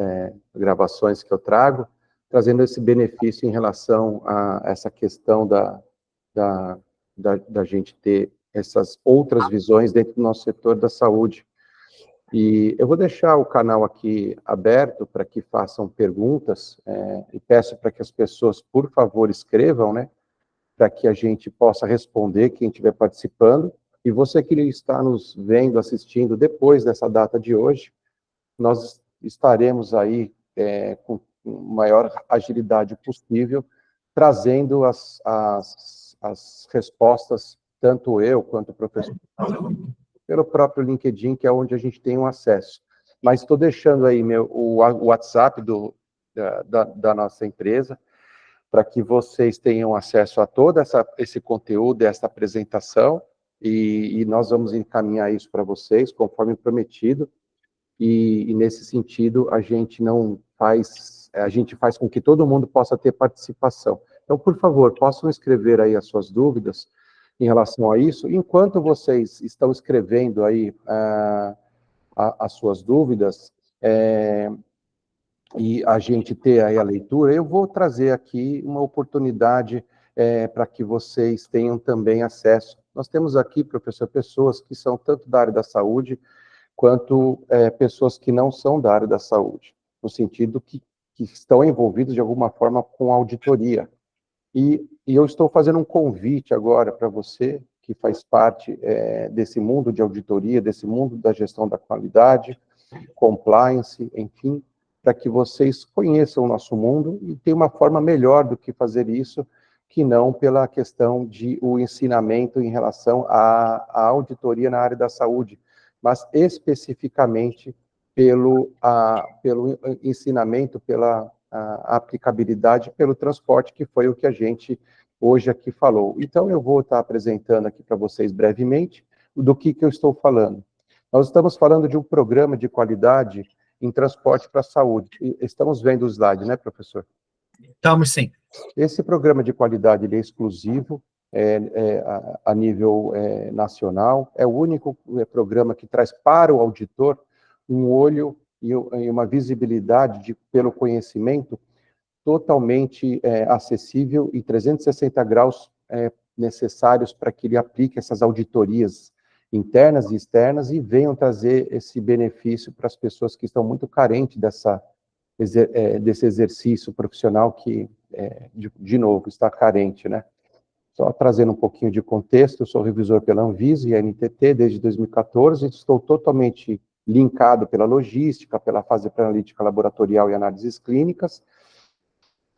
gravações que eu trago, trazendo esse benefício em relação a essa questão da gente ter essas outras visões dentro do nosso setor da saúde. E eu vou deixar o canal aqui aberto para que façam perguntas, e peço para que as pessoas, por favor, escrevam, né, para que a gente possa responder, quem estiver participando. E você que está nos vendo, assistindo depois dessa data de hoje, nós estaremos aí com maior agilidade possível, trazendo as respostas, tanto eu quanto o professor, pelo próprio LinkedIn, que é onde a gente tem um acesso. Mas estou deixando aí o WhatsApp da nossa empresa, para que vocês tenham acesso a todo esse conteúdo, essa apresentação, e nós vamos encaminhar isso para vocês, conforme prometido, e nesse sentido, a gente faz com que todo mundo possa ter participação. Então, por favor, possam escrever aí as suas dúvidas em relação a isso. Enquanto vocês estão escrevendo aí as suas dúvidas, e a gente ter aí a leitura, eu vou trazer aqui uma oportunidade para que vocês tenham também acesso. Nós temos aqui, professor, pessoas que são tanto da área da saúde, quanto pessoas que não são da área da saúde, no sentido que estão envolvidos de alguma forma com auditoria. E eu estou fazendo um convite agora para você, que faz parte desse mundo de auditoria, desse mundo da gestão da qualidade, compliance, enfim, para que vocês conheçam o nosso mundo e tem uma forma melhor do que fazer isso, que não pela questão de o ensinamento em relação à auditoria na área da saúde, mas especificamente pelo ensinamento, pela aplicabilidade, pelo transporte, que foi o que a gente hoje aqui falou. Então, eu vou estar apresentando aqui para vocês brevemente do que eu estou falando. Nós estamos falando de um programa de qualidade em transporte para a saúde. Estamos vendo o slide, né, professor? Estamos, sim. Esse programa de qualidade ele é exclusivo, a nível nacional, é o único programa que traz para o auditor um olho e uma visibilidade pelo conhecimento totalmente acessível e 360 graus necessários para que ele aplique essas auditorias internas e externas e venham trazer esse benefício para as pessoas que estão muito carentes desse exercício profissional que, de novo, está carente, né? Só trazendo um pouquinho de contexto, eu sou revisor pela Anvisa e NTT desde 2014, estou totalmente linkado pela logística, pela fase pré-analítica laboratorial e análises clínicas.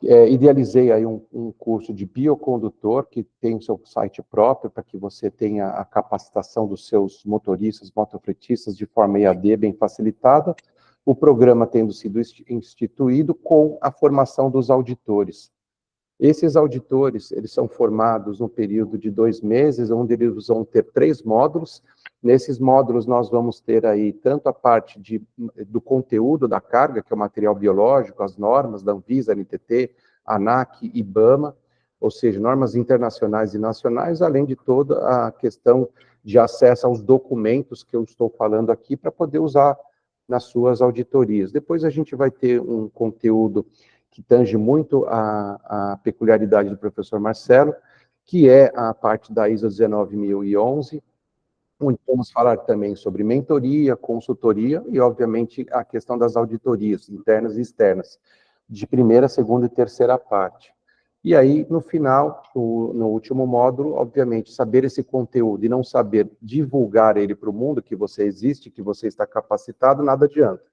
Idealizei aí um curso de biocondutor, que tem o seu site próprio, para que você tenha a capacitação dos seus motoristas, motofretistas, de forma EAD bem facilitada. O programa tendo sido instituído com a formação dos auditores. Esses auditores, eles são formados no período de 2 meses, onde eles vão ter 3 módulos. Nesses módulos, nós vamos ter aí tanto a parte do conteúdo da carga, que é o material biológico, as normas da Anvisa, NTT, ANAC, IBAMA, ou seja, normas internacionais e nacionais, além de toda a questão de acesso aos documentos que eu estou falando aqui, para poder usar nas suas auditorias. Depois a gente vai ter um conteúdo que tange muito a peculiaridade do professor Marcelo, que é a parte da ISO 19011, onde vamos falar também sobre mentoria, consultoria e, obviamente, a questão das auditorias internas e externas, de primeira, segunda e terceira parte. E aí, no final, no último módulo, obviamente, saber esse conteúdo e não saber divulgar ele para o mundo, que você existe, que você está capacitado, nada adianta.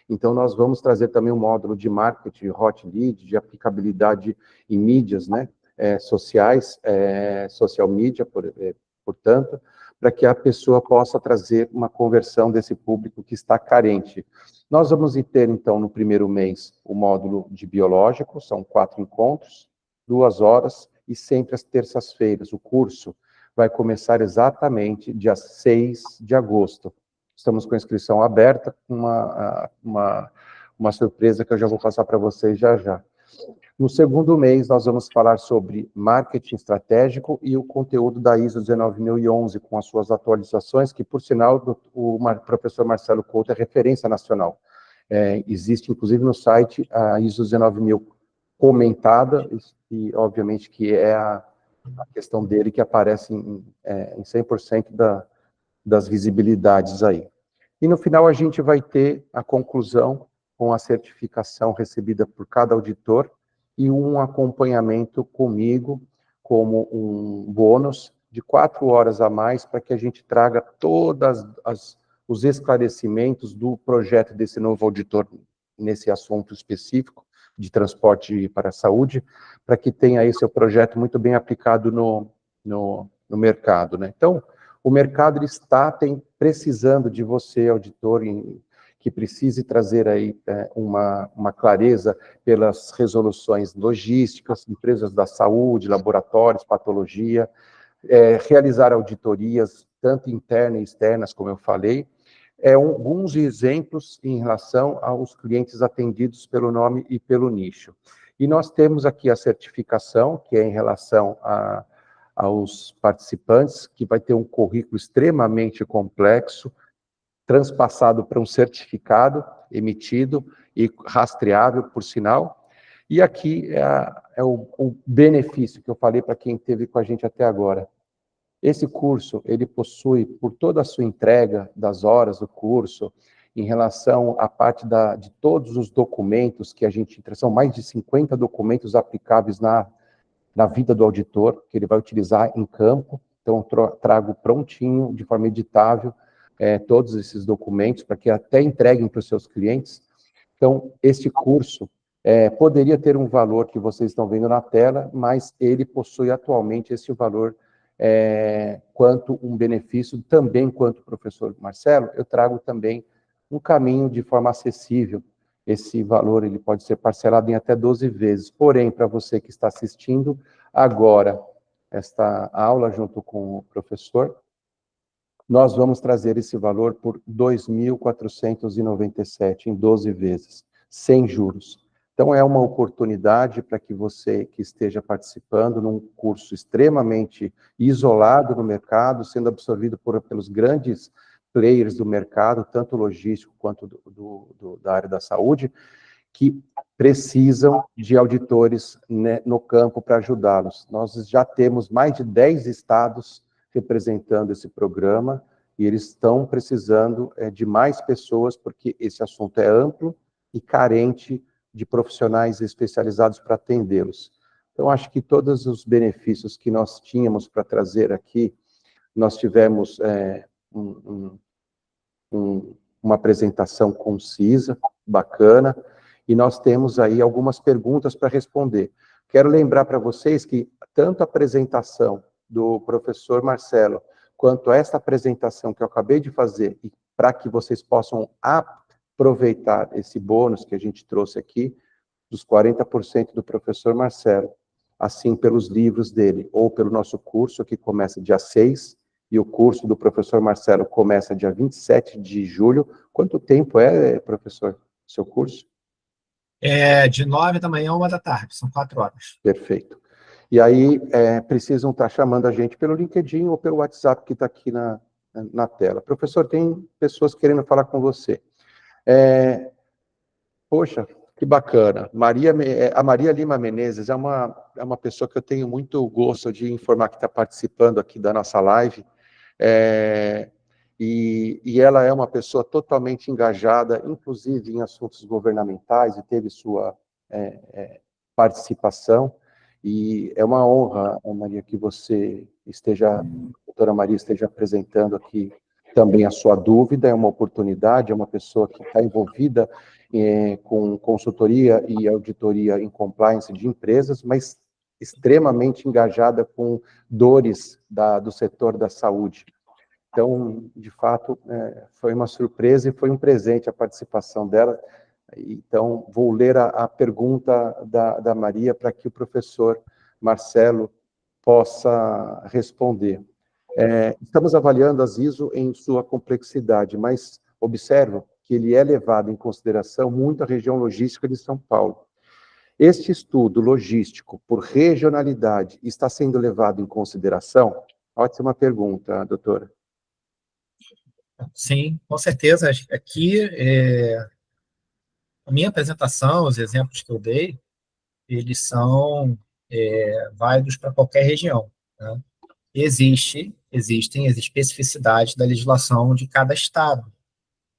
Então, nós vamos trazer também um módulo de marketing, hot lead, de aplicabilidade em mídias, né, sociais, social media, portanto, para que a pessoa possa trazer uma conversão desse público que está carente. Nós vamos ter, então, no primeiro mês, o módulo de biológico, são 4 encontros, 2 horas, e sempre às terças-feiras. O curso vai começar exatamente dia 6 de agosto. Estamos com a inscrição aberta, uma surpresa que eu já vou passar para vocês já já. No segundo mês, nós vamos falar sobre marketing estratégico e o conteúdo da ISO 19011, com as suas atualizações, que, por sinal, o professor Marcelo Couto é referência nacional. Existe, inclusive, no site a ISO 19000 comentada, e, obviamente, que é a questão dele que aparece em 100% das visibilidades aí. E, no final, a gente vai ter a conclusão com a certificação recebida por cada auditor, e um acompanhamento comigo, como um bônus de 4 horas a mais, para que a gente traga todos os esclarecimentos do projeto desse novo auditor, nesse assunto específico, de transporte para a saúde, para que tenha aí seu projeto muito bem aplicado no mercado, né? Então, o mercado ele está precisando de você, auditor, que precise trazer aí uma clareza pelas resoluções logísticas, empresas da saúde, laboratórios, patologia, realizar auditorias, tanto internas e externas, como eu falei, alguns exemplos em relação aos clientes atendidos pelo nome e pelo nicho. E nós temos aqui a certificação, que é em relação aos participantes, que vai ter um currículo extremamente complexo, transpassado para um certificado emitido e rastreável, por sinal. E aqui é o benefício que eu falei para quem esteve com a gente até agora. Esse curso, ele possui, por toda a sua entrega das horas do curso, em relação à parte de todos os documentos que a gente... São mais de 50 documentos aplicáveis na vida do auditor, que ele vai utilizar em campo. Então, eu trago prontinho, de forma editável, todos esses documentos, para que até entreguem para os seus clientes. Então, este curso poderia ter um valor que vocês estão vendo na tela, mas ele possui atualmente esse valor quanto um benefício, também quanto o professor Marcelo, eu trago também um caminho de forma acessível. Esse valor ele pode ser parcelado em até 12 vezes. Porém, para você que está assistindo agora esta aula junto com o professor, nós vamos trazer esse valor por R$ 2.497 em 12 vezes, sem juros. Então, é uma oportunidade para que você que esteja participando num curso extremamente isolado no mercado, sendo absorvido pelos grandes players do mercado, tanto logístico quanto da área da saúde, que precisam de auditores, né, no campo para ajudá-los. Nós já temos mais de 10 estados representando esse programa, e eles estão precisando de mais pessoas, porque esse assunto é amplo e carente de profissionais especializados para atendê-los. Então, acho que todos os benefícios que nós tínhamos para trazer aqui, nós tivemos uma apresentação concisa, bacana, e nós temos aí algumas perguntas para responder. Quero lembrar para vocês que tanto a apresentação do professor Marcelo, quanto esta apresentação que eu acabei de fazer, e para que vocês possam aproveitar esse bônus que a gente trouxe aqui, dos 40% do professor Marcelo, assim pelos livros dele, ou pelo nosso curso, que começa dia 6, e o curso do professor Marcelo começa dia 27 de julho. Quanto tempo professor, seu curso? De 9 da manhã a 1 da tarde, são 4 horas. Perfeito. E aí, precisam estar chamando a gente pelo LinkedIn ou pelo WhatsApp que está aqui na tela. Professor, tem pessoas querendo falar com você. Poxa, que bacana. A Maria Lima Menezes é uma pessoa que eu tenho muito gosto de informar que está participando aqui da nossa live. E ela é uma pessoa totalmente engajada, inclusive em assuntos governamentais, e teve sua participação. E é uma honra, Maria, que você doutora Maria, esteja apresentando aqui também a sua dúvida. É uma oportunidade, é uma pessoa que está envolvida com consultoria e auditoria em compliance de empresas, mas extremamente engajada com dores do setor da saúde. Então, de fato, foi uma surpresa e foi um presente a participação dela. Então, vou ler a pergunta da Maria para que o professor Marcelo possa responder. Estamos avaliando as ISO em sua complexidade, mas observo que ele é levado em consideração muito a região logística de São Paulo. Este estudo logístico por regionalidade está sendo levado em consideração? Ótima pergunta, doutora. Sim, com certeza. Aqui, a minha apresentação, os exemplos que eu dei, eles são válidos para qualquer região, né? Existem as especificidades da legislação de cada estado,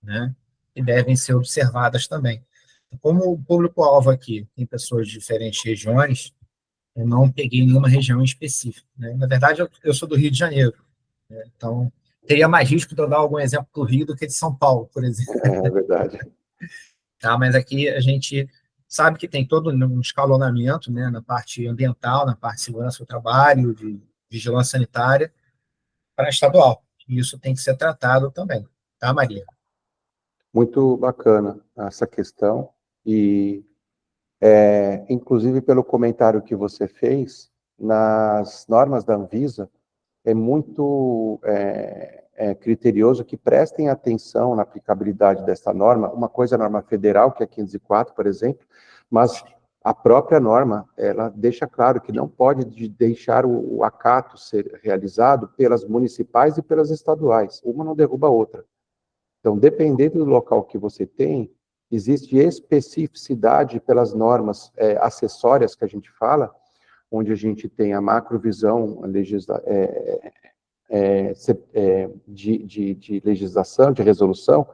né? Que devem ser observadas também. Como o público-alvo aqui tem pessoas de diferentes regiões, eu não peguei nenhuma região específica, né? Na verdade, eu sou do Rio de Janeiro, né? Então, teria mais risco de eu dar algum exemplo do Rio do que de São Paulo, por exemplo. É verdade. Tá? Mas aqui a gente sabe que tem todo um escalonamento, né, na parte ambiental, na parte de segurança do trabalho, de vigilância sanitária, para estadual. E isso tem que ser tratado também, tá, Maria? Muito bacana essa questão, e inclusive pelo comentário que você fez, nas normas da Anvisa, é muito criterioso que prestem atenção na aplicabilidade dessa norma. Uma coisa é a norma federal, que é 504, por exemplo, mas a própria norma, ela deixa claro que não pode deixar o acato ser realizado pelas municipais e pelas estaduais. Uma não derruba a outra. Então, dependendo do local que você tem, existe especificidade pelas normas acessórias que a gente fala, onde a gente tem a macrovisão de legislação, de resolução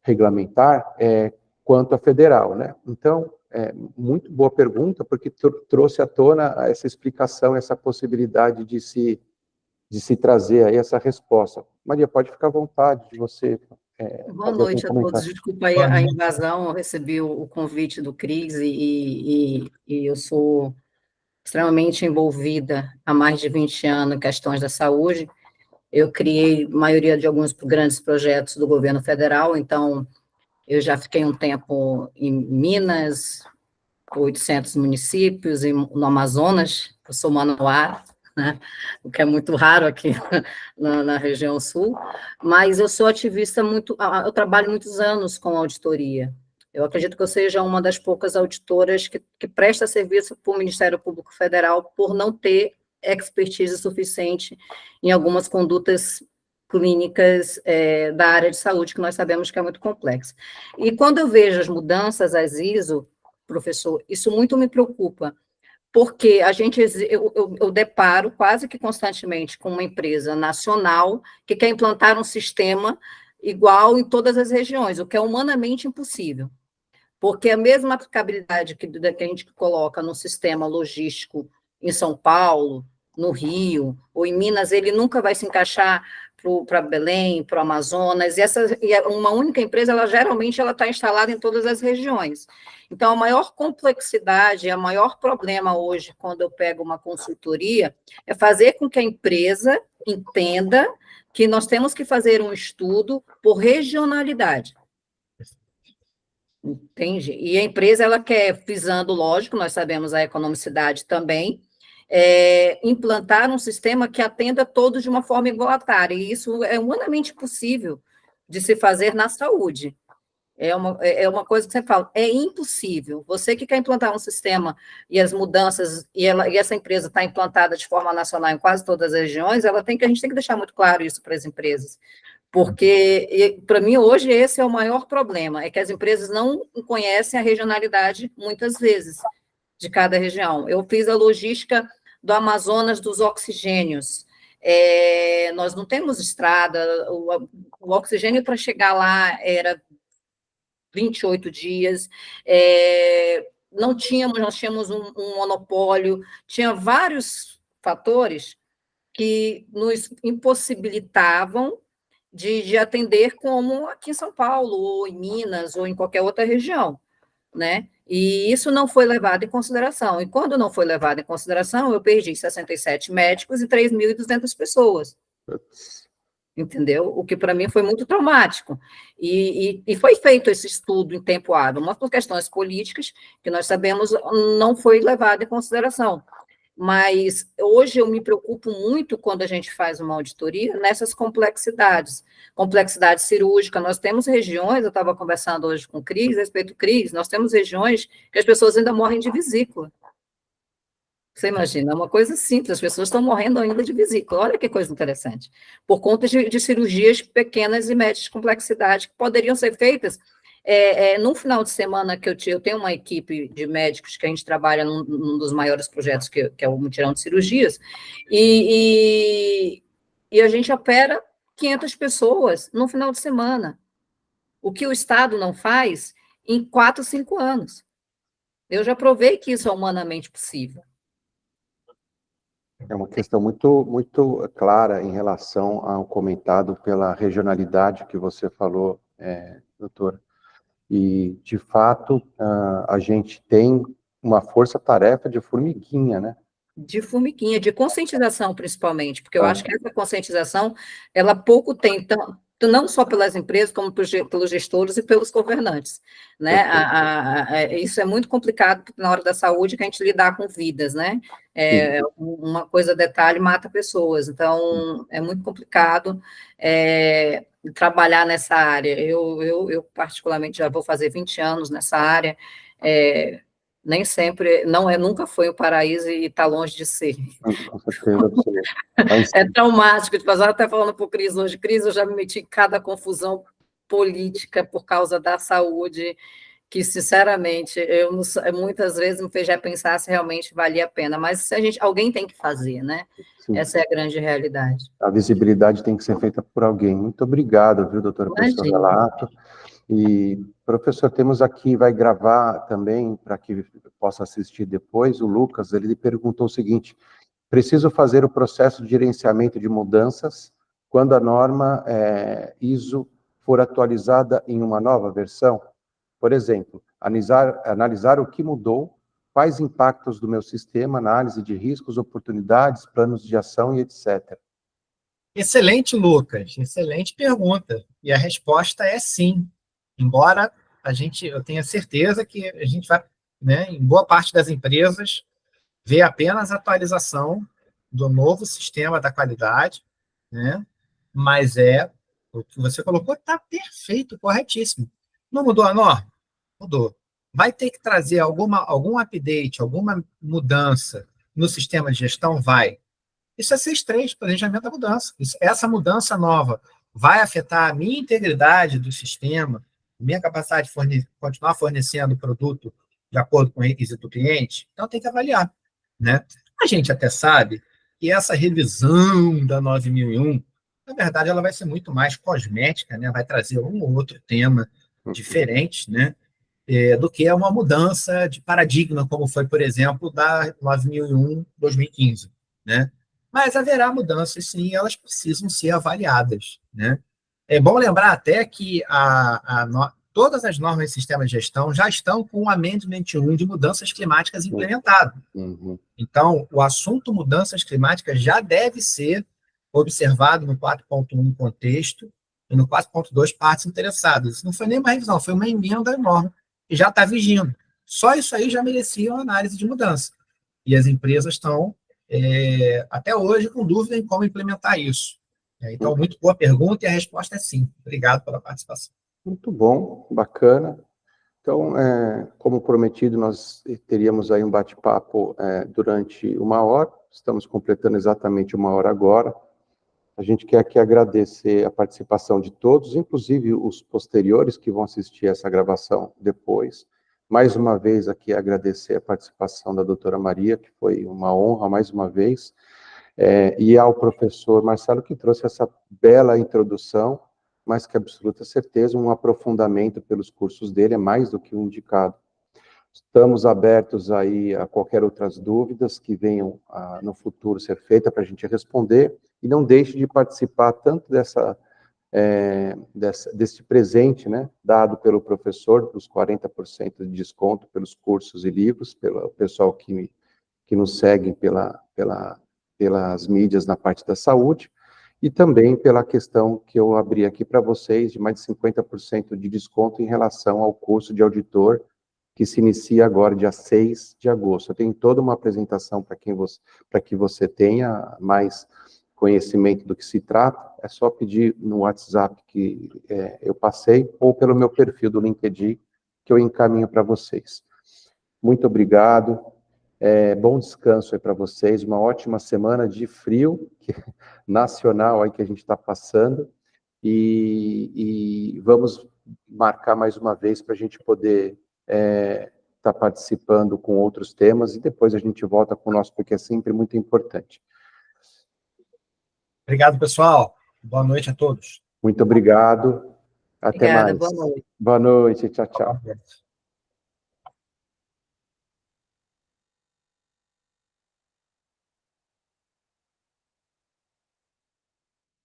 regulamentar, quanto à federal, né? Então, muito boa pergunta, porque trouxe à tona essa explicação, essa possibilidade de se trazer aí essa resposta. Maria, pode ficar à vontade de você Boa fazer algum noite a todos. comentário. Desculpa aí a invasão, eu recebi o convite do Cris e eu sou extremamente envolvida há mais de 20 anos em questões da saúde. Eu criei a maioria de alguns grandes projetos do governo federal, então eu já fiquei um tempo em Minas, 800 municípios, no Amazonas, eu sou manauara, né? O que é muito raro aqui na região sul, mas eu sou ativista eu trabalho muitos anos com auditoria. Eu acredito que eu seja uma das poucas auditoras que presta serviço para o Ministério Público Federal por não ter expertise suficiente em algumas condutas clínicas da área de saúde, que nós sabemos que é muito complexa. E quando eu vejo as mudanças às ISO, professor, isso muito me preocupa, porque eu deparo quase que constantemente com uma empresa nacional que quer implantar um sistema igual em todas as regiões, o que é humanamente impossível, porque a mesma aplicabilidade que a gente coloca no sistema logístico em São Paulo, no Rio, ou em Minas, ele nunca vai se encaixar para Belém, para o Amazonas, e uma única empresa, geralmente ela está instalada em todas as regiões. Então, a maior complexidade, o maior problema hoje, quando eu pego uma consultoria, é fazer com que a empresa entenda que nós temos que fazer um estudo por regionalidade. Entende? E a empresa, ela quer, visando, lógico, nós sabemos a economicidade também, implantar um sistema que atenda todos de uma forma igualitária, e isso é humanamente possível de se fazer na saúde. É uma coisa que você fala, é impossível. Você que quer implantar um sistema e as mudanças, e essa empresa está implantada de forma nacional em quase todas as regiões, a gente tem que deixar muito claro isso para as empresas. Porque, para mim, hoje, esse é o maior problema, é que as empresas não conhecem a regionalidade, muitas vezes, de cada região. Eu fiz a logística do Amazonas dos oxigênios. Nós não temos estrada, o oxigênio para chegar lá era 28 dias, nós tínhamos um monopólio, tinha vários fatores que nos impossibilitavam de atender como aqui em São Paulo, ou em Minas, ou em qualquer outra região, né? E isso não foi levado em consideração. E quando não foi levado em consideração, eu perdi 67 médicos e 3.200 pessoas. entendeu? O que para mim foi muito traumático. E foi feito esse estudo em tempo hábil, mas por questões políticas, que nós sabemos, não foi levado em consideração. Mas hoje eu me preocupo muito quando a gente faz uma auditoria nessas complexidades. Complexidade cirúrgica, nós temos regiões, eu estava conversando hoje com o Cris, a respeito do Cris, nós temos regiões que as pessoas ainda morrem de vesícula. Você imagina, é uma coisa simples, as pessoas estão morrendo ainda de vesícula. Olha que coisa interessante. Por conta de cirurgias pequenas e médias de complexidade que poderiam ser feitas. No final de semana que eu tenho uma equipe de médicos que a gente trabalha num dos maiores projetos, que é o mutirão de cirurgias, e a gente opera 500 pessoas no final de semana. O que o Estado não faz em 4, 5 anos. Eu já provei que isso é humanamente possível. É uma questão muito clara em relação ao comentado pela regionalidade que você falou, doutora. E, de fato, a gente tem uma força-tarefa de formiguinha, né? De formiguinha, de conscientização, principalmente, porque eu acho que essa conscientização, ela pouco tem, não só pelas empresas, como pelos gestores e pelos governantes, né? Isso é muito complicado na hora da saúde, que a gente lidar com vidas, né? Uma coisa, detalhe, mata pessoas, então é muito complicado trabalhar nessa área. Eu, particularmente, já vou fazer 20 anos nessa área, nem sempre, nunca foi o paraíso e está longe de ser. Com certeza absoluta. Mas... É traumático, tipo, eu até falando para o Cris hoje, Cris, eu já me meti em cada confusão política por causa da saúde, que, sinceramente, muitas vezes me fez repensar se realmente valia a pena, mas alguém tem que fazer, né? Sim. Essa é a grande realidade. A visibilidade tem que ser feita por alguém. Muito obrigado, viu, doutora, pelo seu relato. E, professor, temos aqui, vai gravar também, para que possa assistir depois, o Lucas, ele perguntou o seguinte: preciso fazer o processo de gerenciamento de mudanças quando a norma ISO for atualizada em uma nova versão? Por exemplo, analisar o que mudou, quais impactos do meu sistema, análise de riscos, oportunidades, planos de ação e etc. Excelente, Lucas, excelente pergunta. E a resposta é sim. Embora eu tenha certeza que a gente vai, né, em boa parte das empresas, ver apenas a atualização do novo sistema da qualidade, né? Mas o que você colocou está perfeito, corretíssimo. Não mudou a norma? Mudou. Vai ter que trazer algum update, alguma mudança no sistema de gestão? Vai. Isso é 6.3, planejamento da mudança. Essa mudança nova vai afetar a minha integridade do sistema, minha capacidade de continuar fornecendo o produto de acordo com o requisito do cliente? Então, tem que avaliar, né? A gente até sabe que essa revisão da 9001, na verdade, ela vai ser muito mais cosmética, né? Vai trazer um ou outro tema diferente, né? Do que uma mudança de paradigma, como foi, por exemplo, da 9001-2015, né? Mas haverá mudanças, sim, e elas precisam ser avaliadas, né? É bom lembrar até que todas as normas de sistema de gestão já estão com o Amendment 1 de mudanças climáticas implementado. Uhum. Então, o assunto mudanças climáticas já deve ser observado no 4.1 contexto e no 4.2 partes interessadas. Isso não foi nem uma revisão, foi uma emenda da norma que já está vigindo. Só isso aí já merecia uma análise de mudança. E as empresas estão, até hoje, com dúvida em como implementar isso. Então, muito boa pergunta e a resposta é sim. Obrigado pela participação. Muito bom, bacana. Então, como prometido, nós teríamos aí um bate-papo durante 1 hora. Estamos completando exatamente 1 hora agora. A gente quer aqui agradecer a participação de todos, inclusive os posteriores que vão assistir essa gravação depois. Mais uma vez aqui agradecer a participação da doutora Maria, que foi uma honra mais uma vez, e ao professor Marcelo, que trouxe essa bela introdução, mas que absoluta certeza um aprofundamento pelos cursos dele é mais do que um indicado. Estamos abertos aí a qualquer outras dúvidas que venham no futuro ser feita para a gente responder, e não deixe de participar tanto desse presente, né, dado pelo professor, dos 40% de desconto pelos cursos e livros, pelo pessoal que nos segue pelas mídias na parte da saúde, e também pela questão que eu abri aqui para vocês, de mais de 50% de desconto em relação ao curso de auditor, que se inicia agora, dia 6 de agosto. Eu tenho toda uma apresentação para que você tenha mais conhecimento do que se trata, é só pedir no WhatsApp que eu passei, ou pelo meu perfil do LinkedIn, que eu encaminho para vocês. Muito obrigado, bom descanso aí para vocês, uma ótima semana de frio nacional aí que a gente está passando, e vamos marcar mais uma vez para a gente poder estar participando com outros temas, e depois a gente volta com o nosso, porque é sempre muito importante. Obrigado, pessoal. Boa noite a todos. Muito obrigado. Até Obrigada, mais. boa noite. Boa noite. Tchau, tchau. Boa noite.